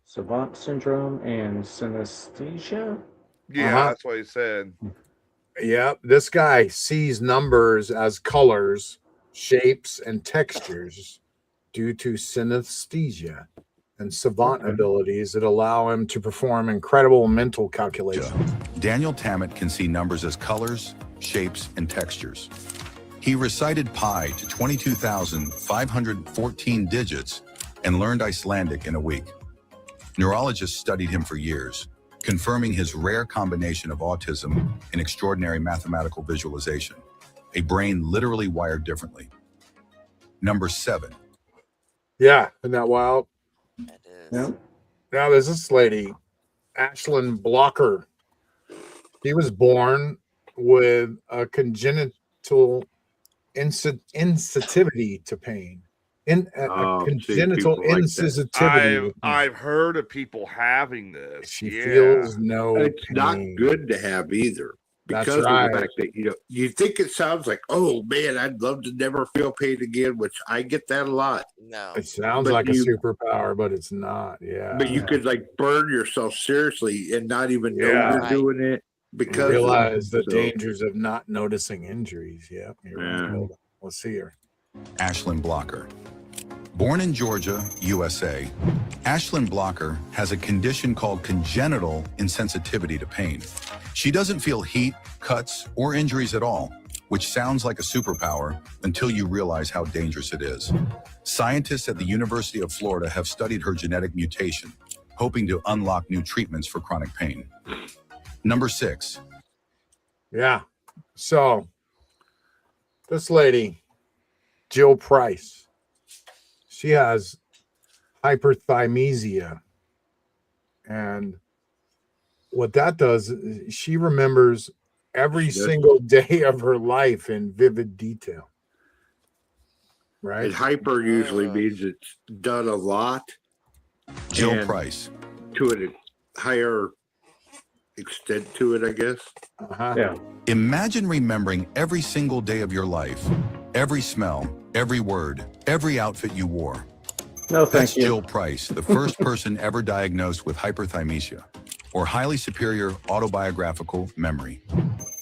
Savant syndrome and synesthesia. Yeah, that's what he said. Yep, this guy sees numbers as colors, shapes, and textures due to synesthesia and savant abilities that allow him to perform incredible mental calculations. Daniel Tammet can see numbers as colors, shapes, and textures. He recited pi to 22,514 digits and learned Icelandic in a week. Neurologists studied him for years, confirming his rare combination of autism and extraordinary mathematical visualization, a brain literally wired differently. Number 7. Yeah, isn't that wild? It is. Yeah. Now there's this lady, Ashlyn Blocker. He was born with a congenital insensitivity to pain. A congenital people like that. insensitivity. I've heard of people having this. She feels no It's pain. not good to have either. That's Because right. of the fact that you think it sounds like, oh man, I'd love to never feel pain again, which I get that a lot. No. It sounds But like a superpower, but it's not. Yeah. But you could like burn yourself seriously and not even know Yeah. you're Right. doing it because realize the so- dangers of not noticing injuries. Yeah. You're right. Yeah. Let's see her. Ashlyn Blocker. Born in Georgia, USA, Ashlyn Blocker has a condition called congenital insensitivity to pain. She doesn't feel heat, cuts, or injuries at all, which sounds like a superpower until you realize how dangerous it is. Scientists at the University of Florida have studied her genetic mutation, hoping to unlock new treatments for chronic pain. Number 6. Yeah. So this lady, Jill Price, she has hyperthymesia. And what that does is she remembers every single day of her life in vivid detail. Right? And hyper usually means it's done a lot. Jill and Price. To a higher extent to it, I guess. Yeah. Imagine remembering every single day of your life, every smell, every word, every outfit you wore. No, That's thank you. Jill Price, the first person ever diagnosed with hyperthymesia, or highly superior autobiographical memory.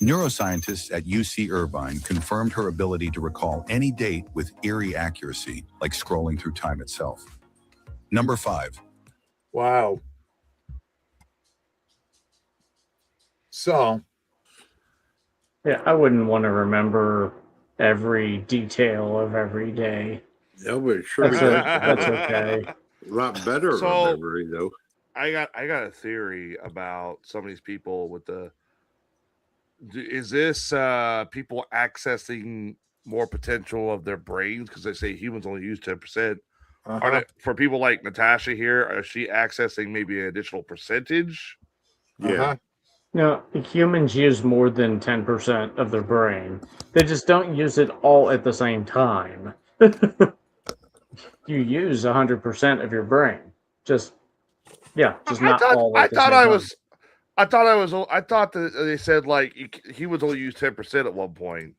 Neuroscientists at UC Irvine confirmed her ability to recall any date with eerie accuracy, like scrolling through time itself. Number 5. Wow. So, Yeah, I wouldn't want to remember every detail of every day. No, but sure That's okay. A lot better So- memory though. I got a theory about some of these people with the. Is this people accessing more potential of their brains because they say humans only use 10%? Are they, for people like Natasha here, is she accessing maybe an additional percentage? Yeah. No, humans use more than 10% of their brain. They just don't use it all at the same time. You use 100% of your brain. Just not all. I thought that they said like he was only used 10% at one point.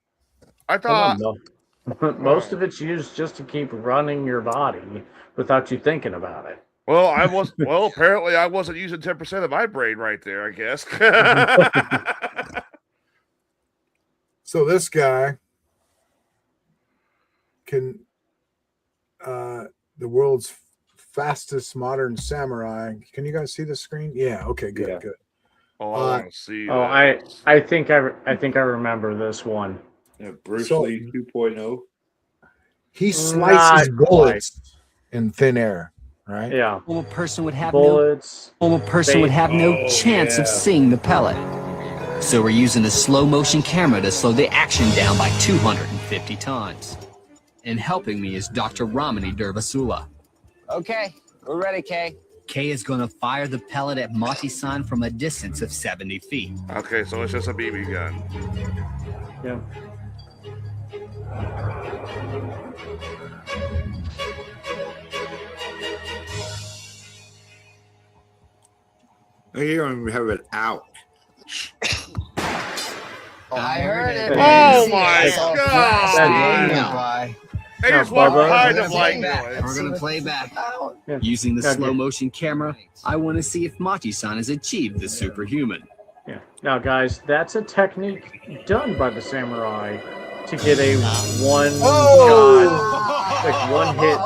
I thought Most of it's used just to keep running your body without you thinking about it. Well, apparently I wasn't using 10% of my brain right there, I guess. So this guy can the world's fastest modern samurai. Can you guys see the screen? Yeah. Okay. Good. Yeah. Good. Oh, I want to see. Oh, I think I remember this one. Yeah, Bruce So- Lee 2.0. He slices Not bullets in thin air. Right. Yeah. Normal person would have Bullets. no chance of seeing the pellet. So we're using a slow motion camera to slow the action down by 250 times. And helping me is Dr. Ramani Durvasula. Okay, we're ready, Kay. Kay is going to fire the pellet at Mati-san from a distance of 70 feet. Okay, so it's just a BB gun. Yeah. You don't even have it out. I heard it. Oh baby. my I saw a flash God. go by. Hey, Now, it's what Barbara, kind we're of gonna like play back. We're going to play back. Yeah. Using the Okay. slow motion camera, I want to see if Mati-san has achieved the superhuman. Yeah. Now, guys, that's a technique done by the samurai to get a one shot, like one hit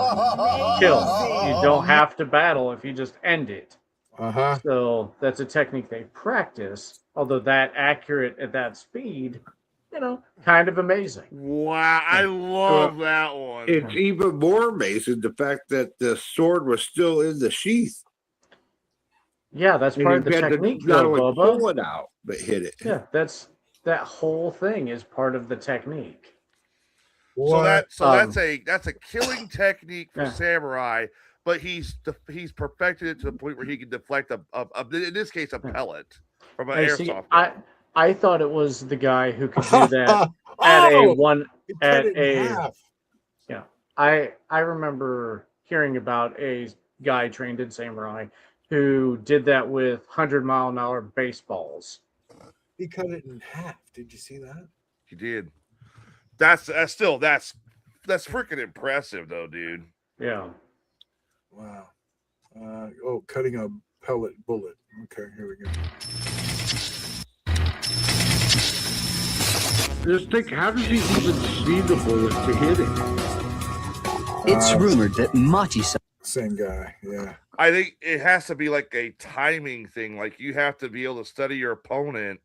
kill. You don't have to battle if you just end it. So that's a technique they practice. Although that accurate at that speed, kind of amazing. Wow, I love that one. It's even more amazing the fact that the sword was still in the sheath. Yeah, that's And part of you the had to technique, not though, only Bubba. pull it out, but hit it. Yeah, that whole thing is part of the technique. So that's Um, a killing technique for Yeah. samurai, but he's perfected it to the point where he can deflect a in this case a pellet from an Hey, see, airsoft. I thought it was the guy who could do that at a one he cut at it in a half. yeah. I remember hearing about a guy trained in samurai who did that with 100-mile-an-hour baseballs. He cut it in half. Did you see that? He did. That's freaking impressive, though, dude. Yeah. Wow. Cutting a pellet bullet. Okay, here we go. Just think, how does he even see the bullet to hit it? It's rumored that Machi-san. Same guy, yeah. I think it has to be like a timing thing. Like you have to be able to study your opponent.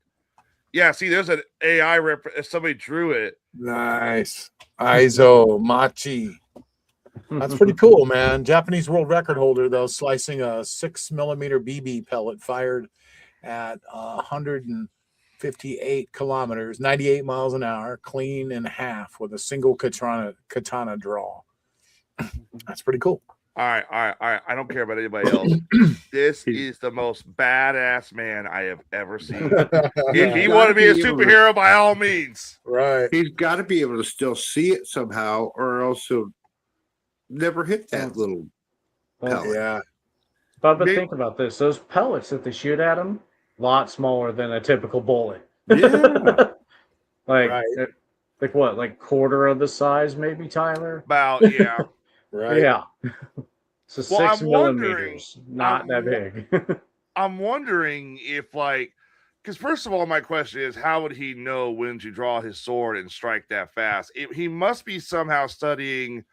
Yeah, see, there's an AI if somebody drew it. Nice. Aizo Machi. That's pretty cool, man. Japanese world record holder, though, slicing a 6mm BB pellet fired at 158 kilometers, 98 miles an hour, clean in half with a single katana draw. That's pretty cool. All right. I don't care about anybody else. This is the most badass man I have ever seen. If he wanted to be a superhero, by all means. Right. He's got to be able to still see it somehow, or else he'll never hit that little pellet. Yeah. But think about this. Those pellets that they shoot at him, a lot smaller than a typical bullet. Yeah. like what? Like quarter of the size, maybe, Tyler? About, yeah. Right. Yeah. So Well, 6 millimeters, not that big. I'm wondering if, because first of all, my question is, how would he know when to draw his sword and strike that fast? He must be somehow studying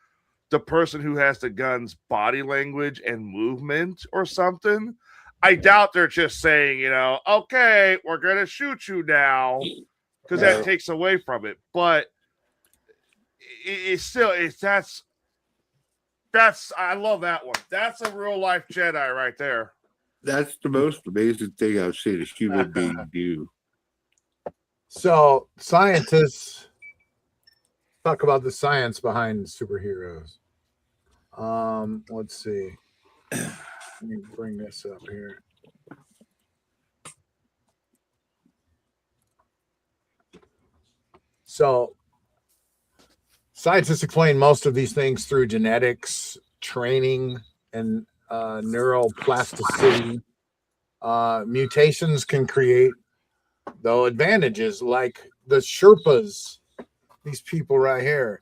the person who has the gun's body language and movement or something. I doubt they're just saying, okay, we're going to shoot you now, because that takes away from it. But that's I love that one. That's a real life Jedi right there. That's the most amazing thing I've seen a human being do. So scientists talk about the science behind superheroes. Let's see. Let me bring this up here. So scientists explain most of these things through genetics, training, and neuroplasticity. Mutations can create, though, advantages like the Sherpas, these people right here.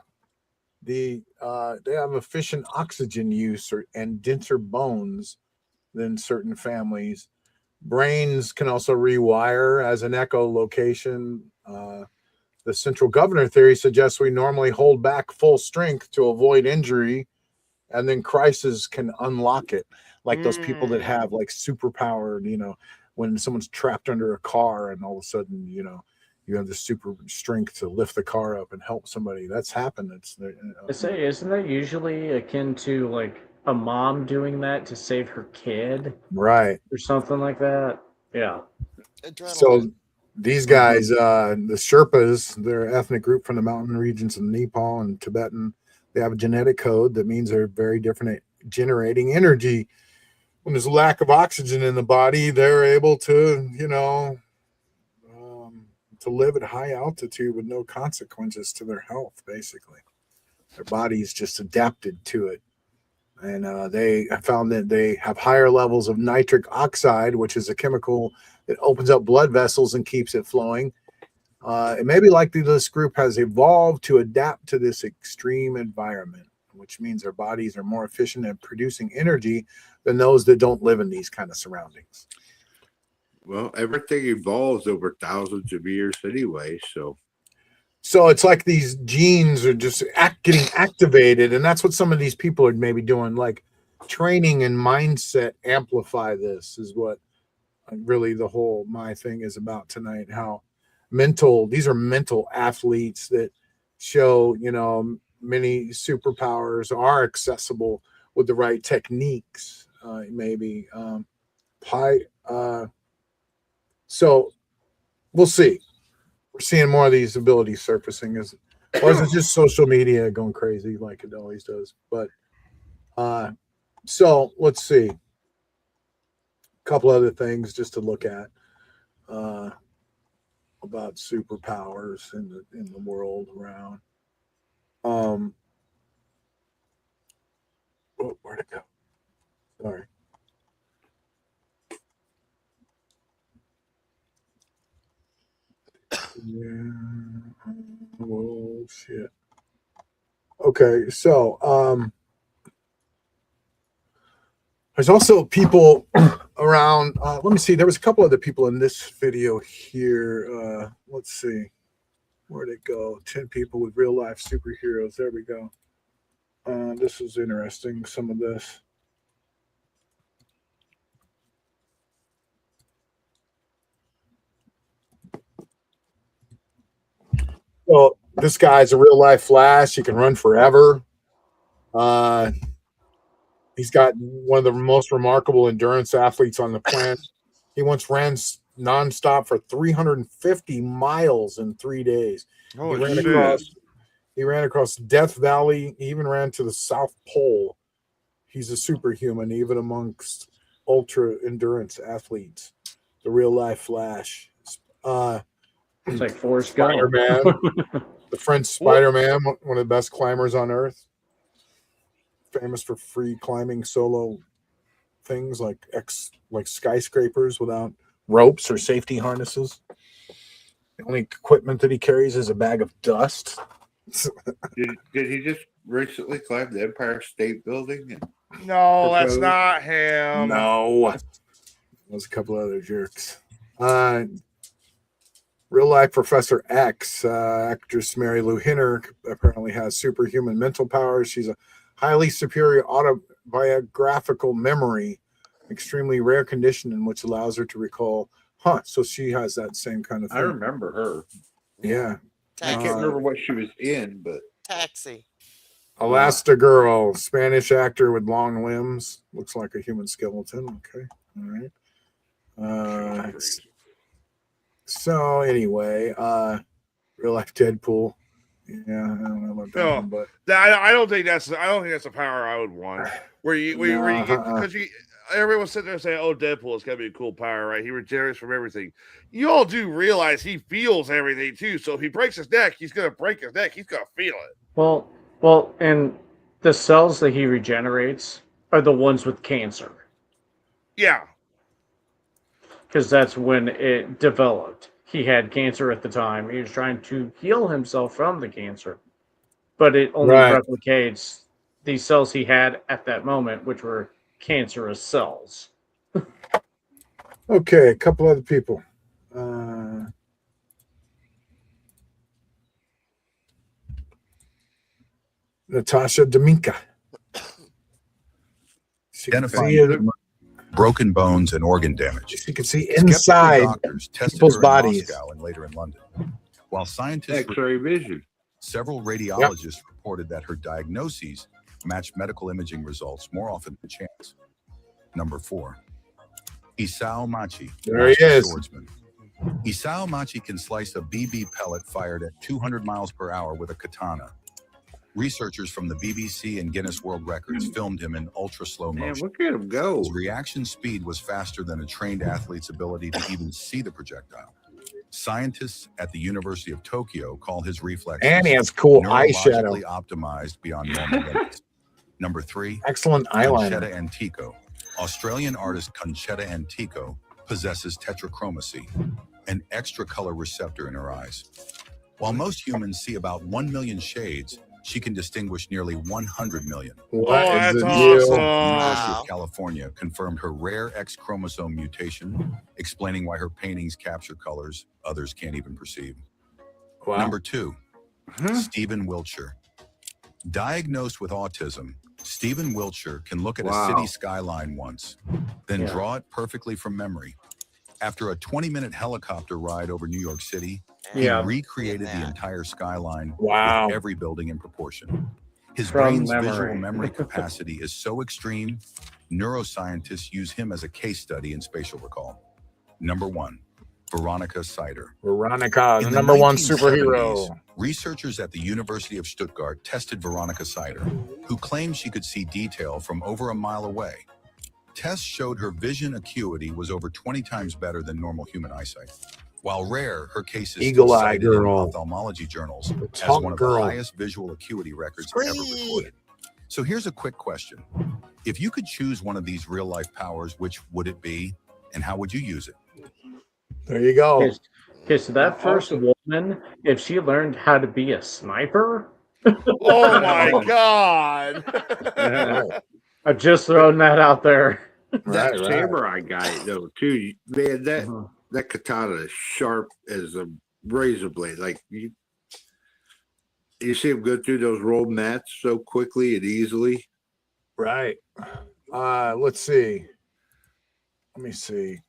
They have efficient oxygen use and denser bones than certain families. Brains can also rewire as an echolocation. The central governor theory suggests we normally hold back full strength to avoid injury, and then crisis can unlock it. Like those people that have like superpower, when someone's trapped under a car and all of a sudden, you have the super strength to lift the car up and help somebody. That's happened. I say, isn't that usually akin to like a mom doing that to save her kid? Right. Or something like that? Yeah. So these guys, the Sherpas, they're an ethnic group from the mountain regions of Nepal and Tibetan. They have a genetic code that means they're very different at generating energy. When there's a lack of oxygen in the body, they're able to, to live at high altitude with no consequences to their health, basically. Their body's just adapted to it. And they found that they have higher levels of nitric oxide, which is a chemical that opens up blood vessels and keeps it flowing. It may be likely this group has evolved to adapt to this extreme environment, which means their bodies are more efficient at producing energy than those that don't live in these kind of surroundings. Well, everything evolves over thousands of years anyway, so it's like these genes are just getting activated, and that's what some of these people are maybe doing, like training and mindset amplify this is what really the whole my thing is about tonight. How these are mental athletes that show, many superpowers are accessible with the right techniques, maybe. So we'll see. We're seeing more of these abilities surfacing. Or is it just social media going crazy like it always does? But so let's see. A couple other things just to look at. about superpowers in the world around. Where'd it go? Sorry. Yeah. Oh shit. Okay, so there's also people around. Let me see. There was a couple other people in this video here. Let's see. Where'd it go? 10 people with real life superheroes. There we go. This is interesting. Some of this. Well, this guy's a real life Flash. He can run forever. He's got one of the most remarkable endurance athletes on the planet. He once ran nonstop for 350 miles in 3 days. He ran across Death Valley. He even ran to the South Pole. He's a superhuman, even amongst ultra endurance athletes. The real life Flash. It's like Forrest Gump. Spider-Man, the French Spider-Man, one of the best climbers on Earth. Famous for free climbing solo things like skyscrapers without ropes or safety harnesses. The only equipment that he carries is a bag of dust. Did he just recently climb the Empire State Building? No, that's not him. No. There's a couple other jerks. Real life Professor X, actress Mary Lou Hinner, apparently has superhuman mental powers. She's a highly superior autobiographical memory, extremely rare condition in which allows her to recall. So she has that same kind of thing. I remember her. Yeah. I can't remember what she was in, but Taxi. Elastigirl, Spanish actor with long limbs, looks like a human skeleton. Okay, all right. So anyway, real life Deadpool. Yeah, I don't know about that one, but I don't think that's a power I would want. Where you get, because everyone's sitting there saying, "Oh, Deadpool is gonna be a cool power, right? He regenerates from everything." You all do realize he feels everything too. So if he breaks his neck, he's gonna break his neck. He's gonna feel it. Well, and the cells that he regenerates are the ones with cancer. Yeah. Because that's when it developed. He had cancer at the time. He was trying to heal himself from the cancer. But it only replicates these cells he had at that moment, which were cancerous cells. okay, a couple other people. Natasha Dominka. Identifying broken bones and organ damage. You can see inside people's bodies. Moscow and later in London. While scientists X-ray vision. Several radiologists reported that her diagnoses matched medical imaging results more often than chance. Number 4. Isao Machi. There he is. Swordsman. Isao Machi can slice a BB pellet fired at 200 miles per hour with a katana. Researchers from the BBC and Guinness World Records filmed him in ultra slow motion. Man, look at him go. His reaction speed was faster than a trained athlete's ability to even see the projectile. Scientists at the University of Tokyo call his reflexes and he has cool neurologically eyeshadow. Optimized beyond normal limits. Number 3. Excellent eyeliner. Conchetta Antico. Australian artist Conchetta Antico possesses tetrachromacy, an extra color receptor in her eyes. While most humans see about 1 million shades, she can distinguish nearly 100 million. What is the deal? deal? The University of California confirmed her rare X chromosome mutation, explaining why her paintings capture colors others can't even perceive. Wow. Number 2, Stephen Wiltshire. Diagnosed with autism, Stephen Wiltshire can look at a city skyline once, then draw it perfectly from memory. After a 20-minute helicopter ride over New York City, he recreated the entire skyline with every building in proportion. His brain's visual memory capacity is so extreme, neuroscientists use him as a case study in spatial recall. Number 1, Veronica Sider. Veronica, the number one 1970s, superhero. Researchers at the University of Stuttgart tested Veronica Sider, who claimed she could see detail from over a mile away. Tests showed her vision acuity was over 20 times better than normal human eyesight. While rare, her case is Eagle still Eye cited in Girl. ophthalmology journals as Talk one of Girl. the highest visual acuity records ever recorded. So here's a quick question. If you could choose one of these real-life powers, which would it be, and how would you use it? There you go. Okay, so that first woman, if she learned how to be a sniper, Oh my God. I'm just throwing that out there. That samurai guy, though, too, man, that katana is sharp as a razor blade. Like, you see him go through those rolled mats so quickly and easily. Right. Let's see. Let me see.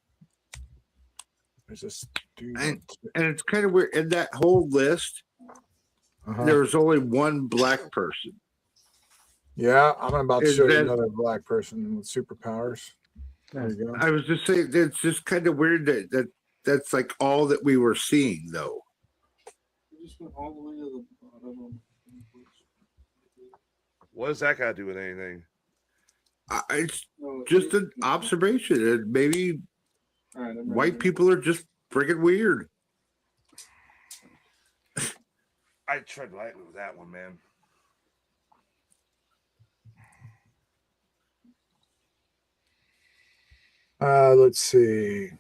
There's this dude. And it's kind of weird. In that whole list, there's only one black person. Yeah, I'm about to Is show you that- another black person with superpowers. There you go. I was just saying, it's just kind of weird that's like all that we were seeing, though. Just went all the way to the bottom. What does that got to do with anything? It's just an observation, and maybe white people are just freaking weird. I tread lightly with that one, man. Let's see.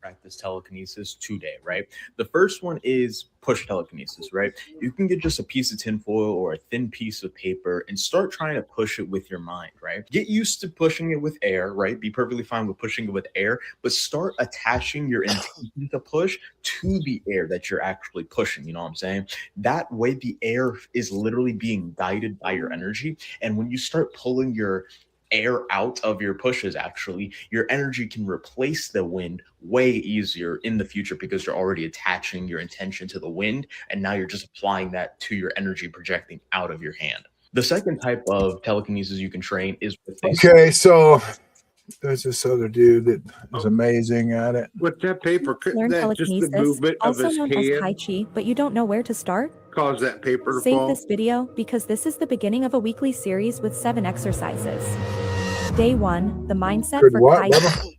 Practice telekinesis today, right? The first one is push telekinesis, right? You can get just a piece of tinfoil or a thin piece of paper and start trying to push it with your mind, right? Get used to pushing it with air, right? Be perfectly fine with pushing it with air, but start attaching your intention to push to the air that you're actually pushing. You know what I'm saying? That way, the air is literally being guided by your energy. And when you start pulling your air out of your pushes, actually your energy can replace the wind way easier in the future because you're already attaching your intention to the wind, and now you're just applying that to your energy projecting out of your hand. The second type of telekinesis you can train is with Okay, so there's this other dude that is amazing at it. With that paper, couldn't Learn that just the telekinesis, movement of also his known as Tai hand Chi, but you don't know where to start? cause that paper to Save fall? this video because this is the beginning of a weekly series with 7 exercises. Day 1, the mindset Could for what, Kai. Bubba?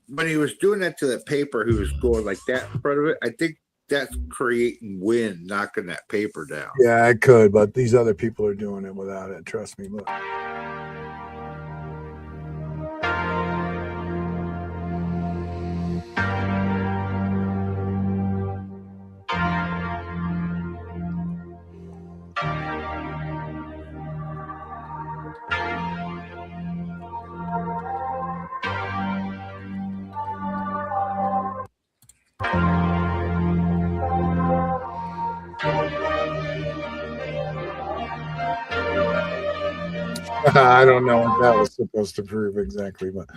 When he was doing that to the paper, he was going like that in front of it. I think that's creating wind, knocking that paper down. Yeah, I could, but these other people are doing it without it. Trust me. Look. I don't know what that was supposed to prove exactly, but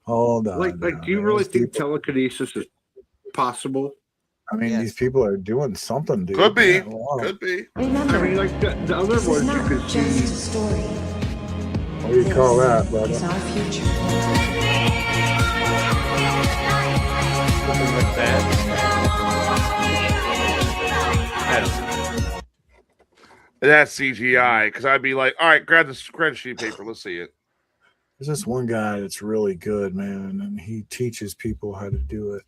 hold on. Like, do you really think telekinesis is possible? I mean, these people are doing something, dude. Could be. Yeah, wow. Could be. I mean, like the other ones you could see. What do you call that, brother? Something like that. That's CGI, because I'd be like, all right, grab the spreadsheet paper. Let's see it. There's this one guy that's really good, man, and he teaches people how to do it.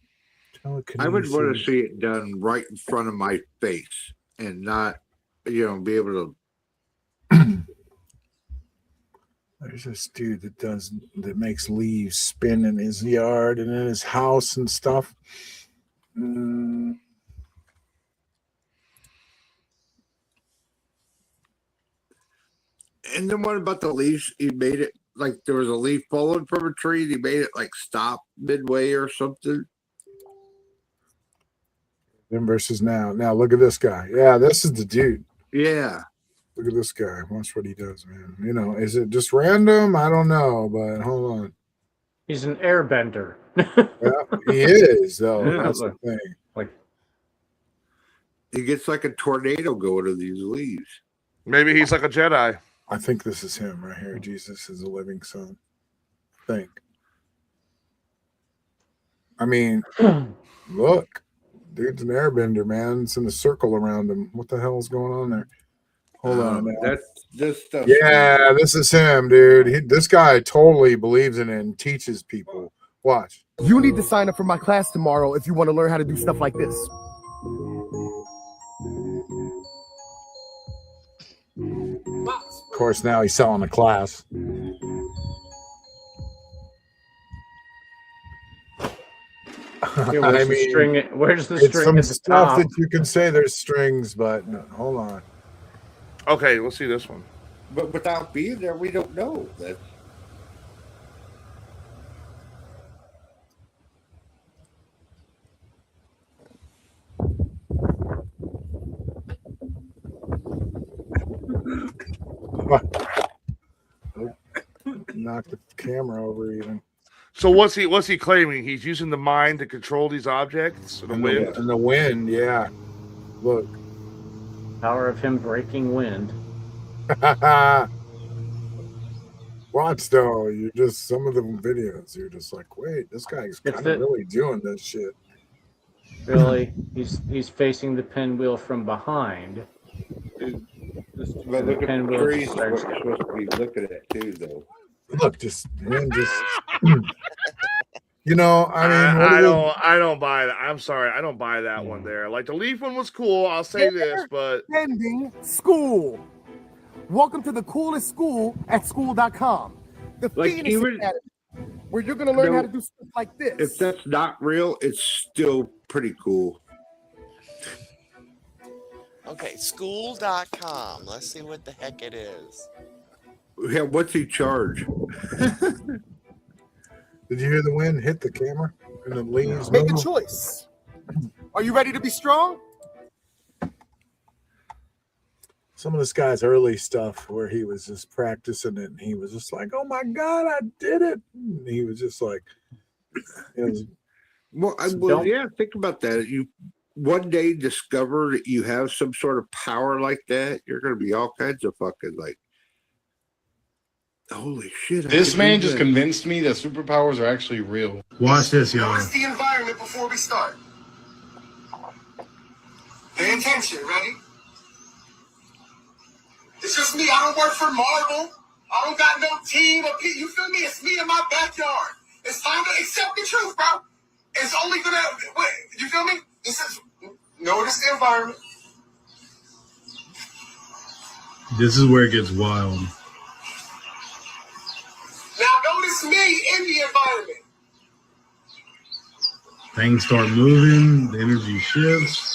I would want to see it done right in front of my face and not, be able to. There's this dude that makes leaves spin in his yard and in his house and stuff. And then what about the leaves? He made it like there was a leaf falling from a tree. And he made it like stop midway or something. Then versus now. Now look at this guy. Yeah, this is the dude. Yeah. Look at this guy. Watch what he does, man. Is it just random? I don't know, but hold on. He's an airbender. Yeah, he is, though. Yeah, That's the thing. Like, he gets like a tornado going to these leaves. Maybe he's like a Jedi. I think this is him right here. Jesus is a living son. I think. I mean, look, dude's an airbender, man. It's in a circle around him. What the hell's going on there? Hold on. Now. That's this stuff. Yeah, this is him, dude. This guy totally believes in it and teaches people. Watch. You need to sign up for my class tomorrow if you want to learn how to do stuff like this. Of course, now he's selling a class. Yeah, where's the string? Where's the it's string some at the stuff top? that you can say there's strings, but no, hold on. Okay, we'll see this one. But without being there, we don't know that. Knock the camera over even. So what's he claiming? He's using the mind to control these objects? The wind? And the wind, yeah. Look. Power of him breaking wind. Watch though, you're just some of the videos, you're just like, wait, this guy's kind of really doing this shit. Really? He's facing the pinwheel from behind. But look at the trees we're supposed to be looking at too, though. Look, just you know, I mean, I don't buy that. I'm sorry, I don't buy that one there. Like the leaf one was cool, I'll say this, but Ending school. Welcome to the coolest school at school.com. The Like Phoenix even- Academy, where you're going to learn how to do stuff like this. If that's not real, it's still pretty cool. Okay, school.com. Let's see what the heck it is. Yeah, what's he charge? Did you hear the wind hit the camera and the leaves? Make a move? choice. Are you ready to be strong? Some of this guy's early stuff where he was just practicing it and he was just like, oh my God, I did it. And he was just like, it was, yeah, think about that. You one day discover that you have some sort of power like that, you're going to be all kinds of fucking like, holy shit. This man just convinced me that superpowers are actually real. Watch this, y'all. Notice the environment before we start. Pay attention, ready? It's just me. I don't work for Marvel. I don't got no team or people. You feel me? It's me in my backyard. It's time to accept the truth, bro. It's only gonna wait. You feel me? This is notice the environment. This is where it gets wild. Now notice me in the environment. Things start moving, the energy shifts.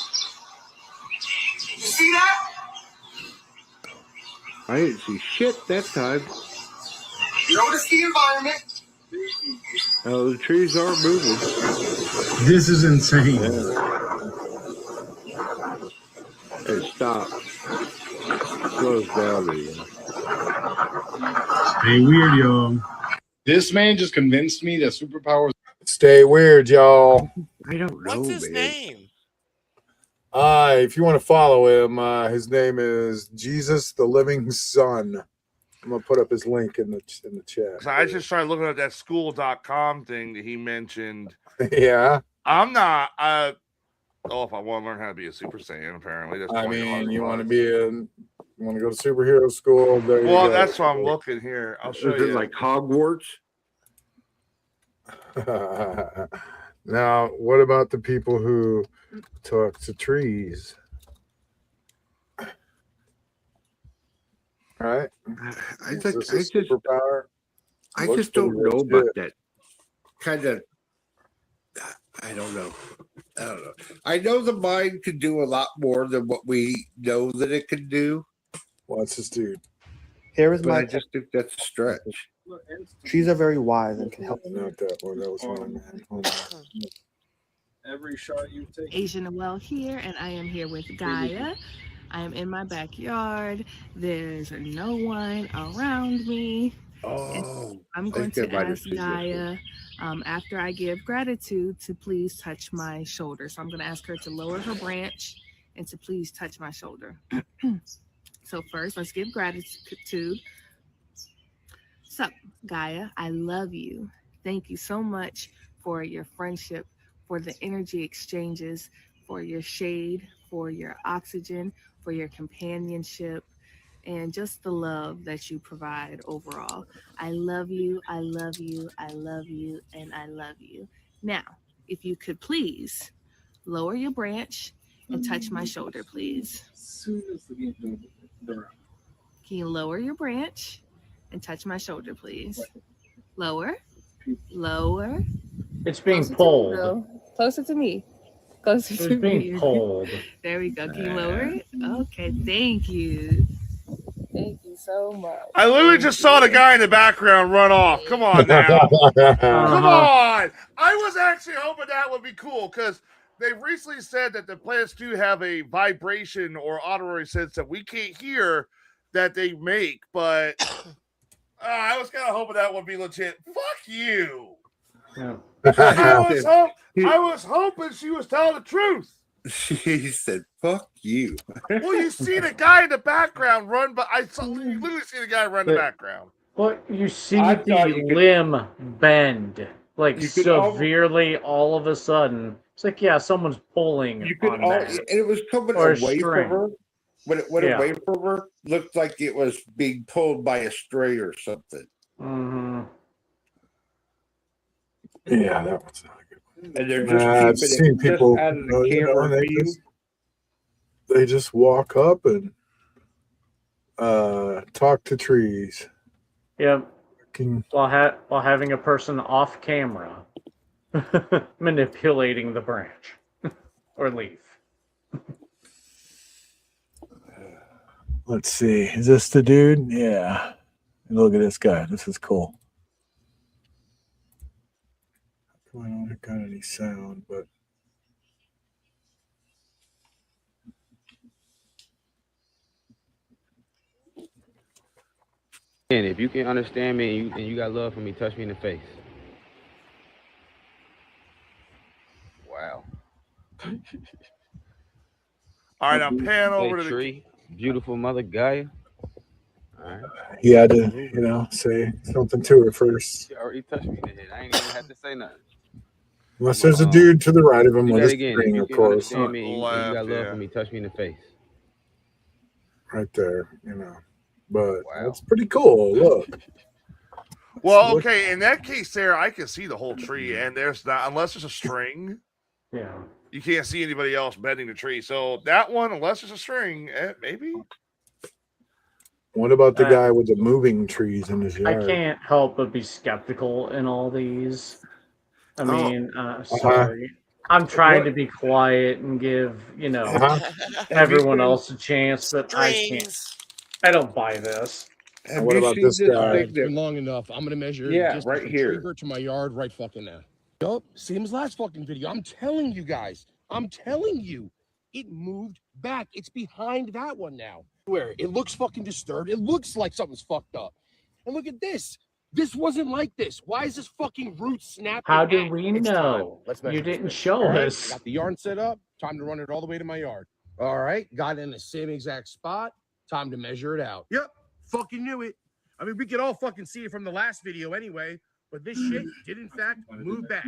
You see that? I didn't see shit that time. Notice the environment. Oh, the trees are moving. This is insane. Hey, stop. Slows down again. Stay weird, y'all. This man just convinced me that superpowers. Stay weird, y'all. I don't know. What's his name? If you want to follow him, his name is Jesus the Living Son. I'm gonna put up his link in the chat. so I just started looking at that school.com thing that he mentioned. Yeah. I'm not if I want to learn how to be a Super Saiyan, apparently. That's I $20 mean, you a want to month. you want to go to superhero school? There you Well, go. that's what I'm looking here. I'll show Is you. it like Hogwarts? Now, what about the people who talk to trees? Right? I Is think this a superpower? I Looks just don't pretty know legit. about that kind of. I don't know. I know the mind can do a lot more than what we know that it can do. What's this dude? Here is But my. I just think that's a stretch. Trees are very wise and can help. Not that one. That was one, man. Hold on. Every shot you take. Asia Noel here, and I am here with Gaia. I am in my backyard. There's no one around me. Oh, I'm going to ask Gaia after I give gratitude to please touch my shoulder. So I'm going to ask her to lower her branch and to please touch my shoulder. So first, let's give gratitude. So, Gaia, I love you. Thank you so much for your friendship, for the energy exchanges, for your shade, for your oxygen, for your companionship, and just the love that you provide overall. I love you, I love you, I love you, and I love you. Now, if you could please lower your branch and touch my shoulder, please. Can you lower your branch and touch my shoulder, please? Lower, lower. It's being Closer to me, pulled. though. Closer to me. Closer It's to being me. pulled. There we go. Can you lower it? Okay, thank you. Thank you so much. I literally just saw the guy in the background run off. Come on now. Come on. I was actually hoping that would be cool because they recently said that the plants do have a vibration or auditory sense that we can't hear that they make, but I was kind of hoping that would be legit. Fuck you. Yeah. I was hoping she was telling the truth. She said, "Fuck you." Well, you see the guy in the background run, but you literally see the guy run in the background. Well, you see I the thought you could- limb bend, like You could severely all of a sudden. It's like, yeah, someone's pulling You could on all, that. and it was coming Or a away string. from her. When it went Yeah. away from her, looked like it was being pulled by a stray or something. Mm-hmm. Yeah, that was not good. And they're just I've keeping seen it people, just out of the camera view. they just walk up and talk to trees. Yep. Fucking- While having a person off camera manipulating the branch or leaf. Let's see. Is this the dude? Yeah. Look at this guy. This is cool. I don't got any sound, but And if you can understand me and you got love for me, touch me in the face. Wow. All right, I'm panning over to the tree. Beautiful mother Gaia. All right. he had to, say something to her first. She already touched me in the head. I ain't even have to say nothing. Unless there's a dude to the right of him Do with that a again. string, If you of can course. understand me and you got love for me, touch me in the face. Right there, But that's pretty cool. Look. Well, okay, in that case there, I can see the whole tree, and there's not, unless there's a string, Yeah. you can't see anybody else bending the tree. So that one, unless there's a string, maybe. What about the guy with the moving trees in his I yard? can't help but be skeptical in all these. I Oh. mean, sorry. I'm trying to be quiet and give, everyone else a chance, but I can't. I don't buy this. What about this guy? It's been long enough. I'm gonna measure the distance right from here. Trigger to my yard right fucking now. Yup, same as last fucking video. I'm telling you guys. I'm telling you. It moved back. It's behind that one now. Where it looks fucking disturbed. It looks like something's fucked up. And look at this. This wasn't like this. Why is this fucking root snapping? How do back? we It's know? time. Let's measure You this didn't bitch. show All right, us. Got the yarn set up. Time to run it all the way to my yard. All right, got it in the same exact spot. Time to measure it out. Yep, fucking knew it. I mean, we could all fucking see it from the last video anyway, but this shit did in fact move back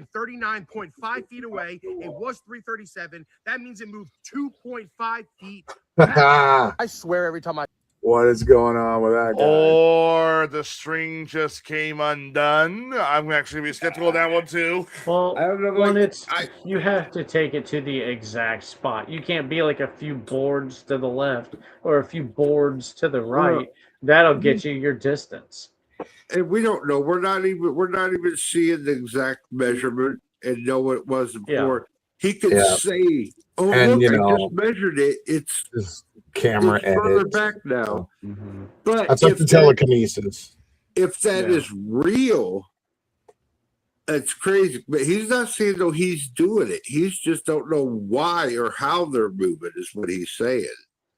339.5 feet away. It was 337. That means it moved 2.5 feet back. I swear every time I What is going on with that guy? Or the string just came undone. I'm actually gonna be skeptical of that one too. Well, I don't know. when Like, it's you have to take it to the exact spot. You can't be like a few boards to the left or a few boards to the right. That'll get you your distance. and we don't know. We're not even seeing the exact measurement and know what it was before. He could Yeah. say, "Oh, And, look, I just measured it. It's Camera further edit. back now." Mm-hmm. But That's like the telekinesis. if that is real, it's crazy. But he's not saying though he's doing it. He's just don't know why or how they're moving. Is what he's saying.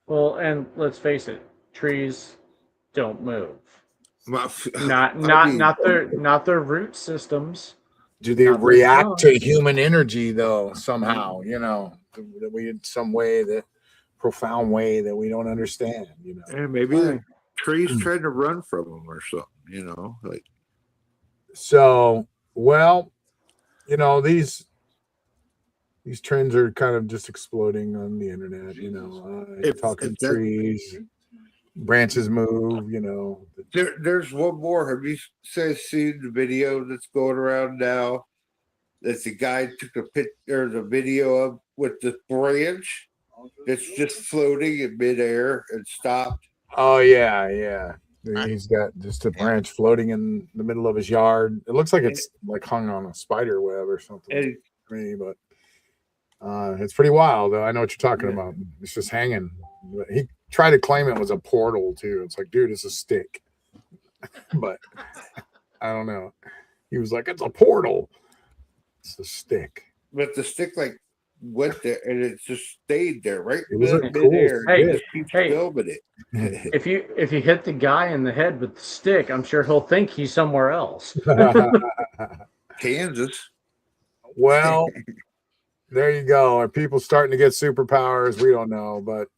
Well, and let's face it, trees don't move. Well, Not their root systems. Do they Not their react trunk. to human energy though somehow? That we in some way, that profound way that we don't understand. And maybe the tree's trying to run from him or something. Like So Well, you know, these trends are kind of just exploding on the internet. You know, talking trees, branches move. You know, there's one more. Have you seen the video that's going around now? That the guy took a picture, the video of with the branch that's just floating in midair and stopped. oh yeah. He's got just a branch floating in the middle of his yard. It looks like it's like hung on a spider web or something. To me, but it's pretty wild. Though I know what you're talking about. It's just hanging. He tried to claim it was a portal too. It's like, dude, it's a stick. But I don't know. He was like, it's a portal. It's a stick. But the stick like went there and it just stayed there, right? It was midair. cool. He just keeps filming it. If you hit the guy in the head with the stick, I'm sure he'll think he's somewhere else. Kansas. Well, there you go. Are people starting to get superpowers? We don't know, but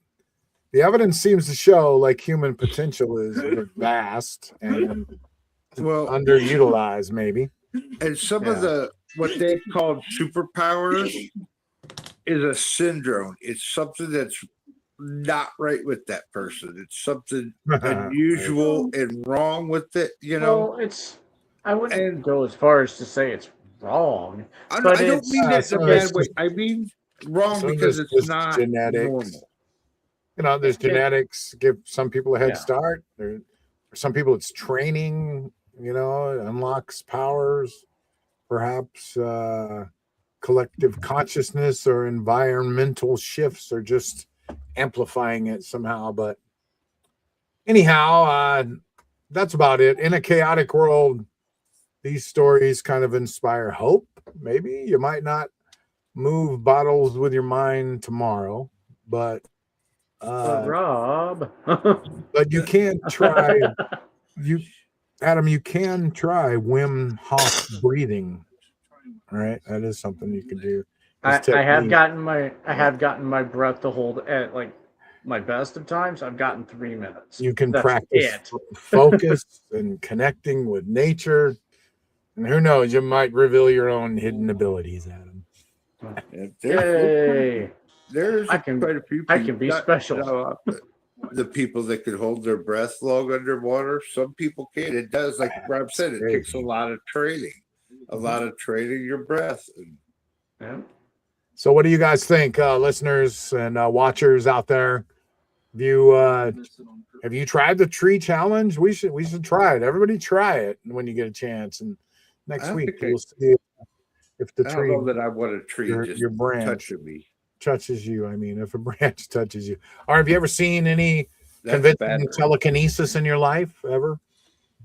the evidence seems to show like human potential is vast and underutilized, maybe. And some of the what they called superpowers is a syndrome. It's something that's not right with that person. It's something unusual and wrong with it. You know, Well, I wouldn't go as far as to say it's wrong. I but don't mean that in a bad way. I mean wrong because it's just not genetics. normal. You know, there's genetics give some people a head start. For some people, it's training. You know, it unlocks powers. Perhaps collective consciousness or environmental shifts are just amplifying it somehow. But anyhow, that's about it. In a chaotic world, these stories kind of inspire hope. Maybe you might not move bottles with your mind tomorrow, but Rob, but you can try. Adam, you can try Wim Hof breathing. All right, that is something you can do. I have gotten my breath to hold at like my best of times. I've gotten 3 minutes. You can That's practice focus and connecting with nature, and who knows, you might reveal your own hidden abilities, Adam. Yay! There's quite a few. I can be special. The people that can hold their breath long underwater, some people can. It does, like Rob said, it takes a lot of training. A lot of training your breath. Yeah. So what do you guys think, listeners and watchers out there? Have you tried the tree challenge? We should try it. Everybody try it when you get a chance. And next week we'll see if the tree. I don't know that I want a tree your branch touching me. Touches you. I mean, if a branch touches you. Or have you ever seen any convincing telekinesis in your life ever?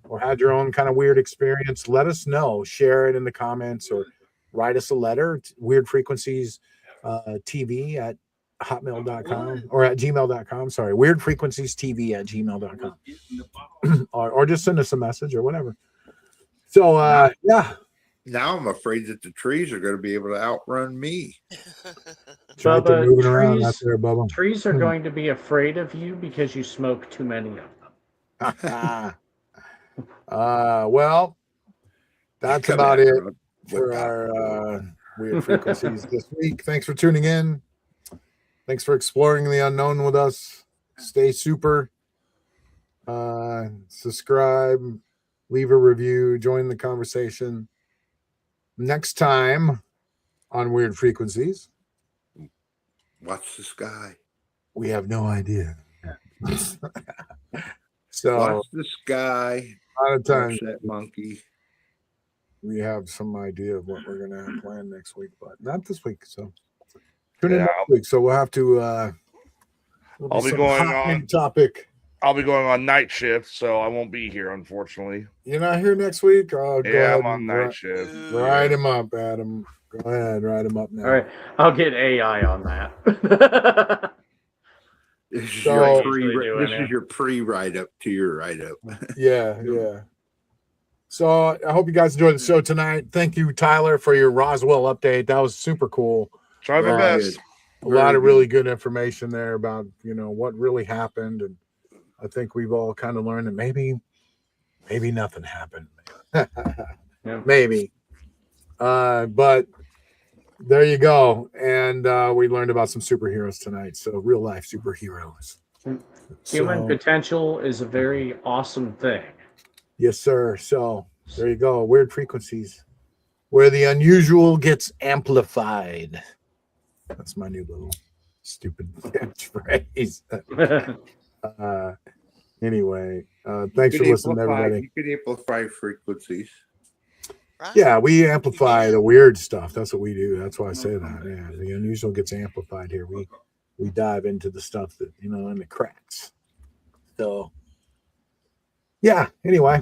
Or had your own kind of weird experience? Let us know. Share it in the comments or write us a letter. Weird Frequencies TV at hotmail.com or at gmail.com. Sorry, Weird Frequencies TV at gmail.com. or just send us a message or whatever. So, yeah. Now I'm afraid that the trees are going to be able to outrun me. Bubba, moving around out there, Bubba. Trees are going to be afraid of you because you smoke too many of them. Well, that's about it for our Weird Frequencies this week. Thanks for tuning in. Thanks for exploring the unknown with us. Stay super. Subscribe, leave a review, join the conversation. Next time on Weird Frequencies, watch the sky. We have no idea. So watch the sky. A lot of times that monkey. We have some idea of what we're gonna have planned next week, but not this week. So tune in next week. So we'll have to I'll be going on topic. I'll be going on night shift, so I won't be here, unfortunately. You're not here next week? Oh, go ahead. I'm on night shift. Write him up, Adam. Go ahead, write him up now. All right, I'll get AI on that. This is your pre-write up to your write up. Yeah. So I hope you guys enjoyed the show tonight. Thank you, Tyler, for your Roswell update. That was super cool. Try my best. A lot of really good information there about what really happened, and I think we've all kind of learned that maybe nothing happened. Yeah. Maybe. But there you go. And we learned about some superheroes tonight. So real life superheroes. Human potential is a very awesome thing. Yes, sir. So there you go. Weird frequencies where the unusual gets amplified. That's my new little stupid catchphrase. Anyway, thanks for listening, everybody. You can amplify frequencies. Yeah, we amplify the weird stuff. That's what we do. That's why I say that. Yeah, the unusual gets amplified here. We dive into the stuff that, you know, in the cracks. So yeah, anyway,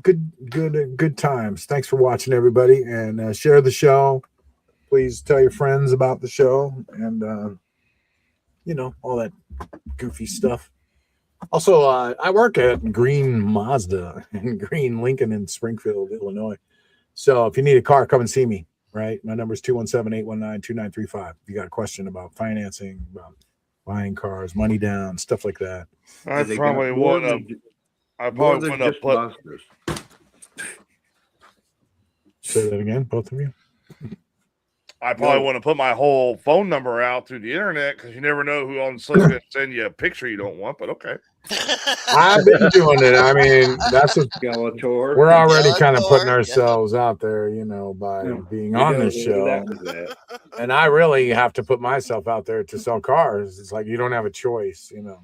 good times. Thanks for watching, everybody, and share the show. Please tell your friends about the show and you know, all that goofy stuff. Also, I work at Green Mazda and Green Lincoln in Springfield, Illinois. So if you need a car, come and see me, right? My number is 217-819-2935. If you got a question about financing, about buying cars, money down, stuff like that. I probably want to put. Say that again, both of you. I probably want to put my whole phone number out through the internet because you never know who on sudden going to send you a picture you don't want. But okay, I've been doing it. I mean, that's what we're already kind of putting ourselves out there, you know, by being on this show. And I really have to put myself out there to sell cars. It's like you don't have a choice, you know.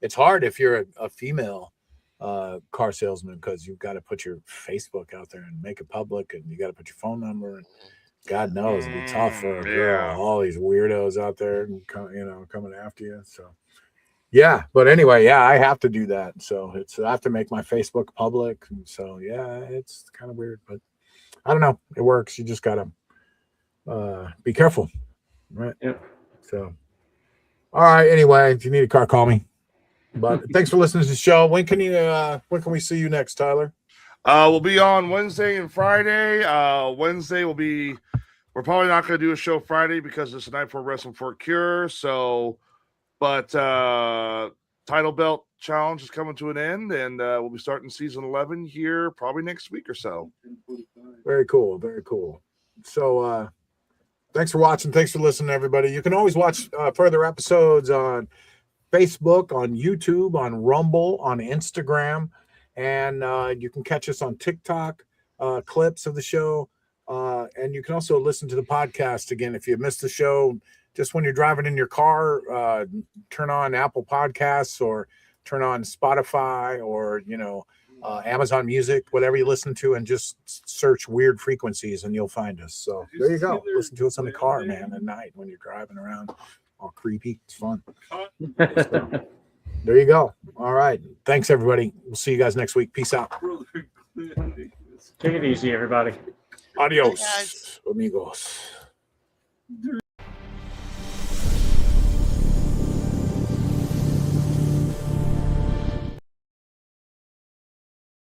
It's hard if you're a female car salesman because you've got to put your Facebook out there and make it public, and you got to put your phone number and. God knows it'd be tough for a girl. All these weirdos out there, you know, coming after you. So, yeah. But anyway, yeah, I have to do that. So I have to make my Facebook public. And so, yeah, it's kind of weird, but I don't know. It works. You just gotta be careful, right? Yeah. So, all right. Anyway, if you need a car, call me. But thanks for listening to the show. When can we see you next, Tyler? We'll be on Wednesday and Friday. Wednesday we're probably not going to do a show Friday because it's the night for Wrestling for a Cure. So, but Title Belt Challenge is coming to an end, and we'll be starting season 11 here probably next week or so. Very cool. Very cool. So, thanks for watching. Thanks for listening, everybody. You can always watch further episodes on Facebook, on YouTube, on Rumble, on Instagram. And you can catch us on TikTok, clips of the show. And you can also listen to the podcast again. If you missed the show, just when you're driving in your car, turn on Apple Podcasts or turn on Spotify or, you know, Amazon Music, whatever you listen to, and just search Weird Frequencies and you'll find us. So there you go. Listen to us in the car, man, at night when you're driving around all creepy. It's fun. So, there you go. All right. Thanks, everybody. We'll see you guys next week. Peace out. Take it easy, everybody. Adios, amigos.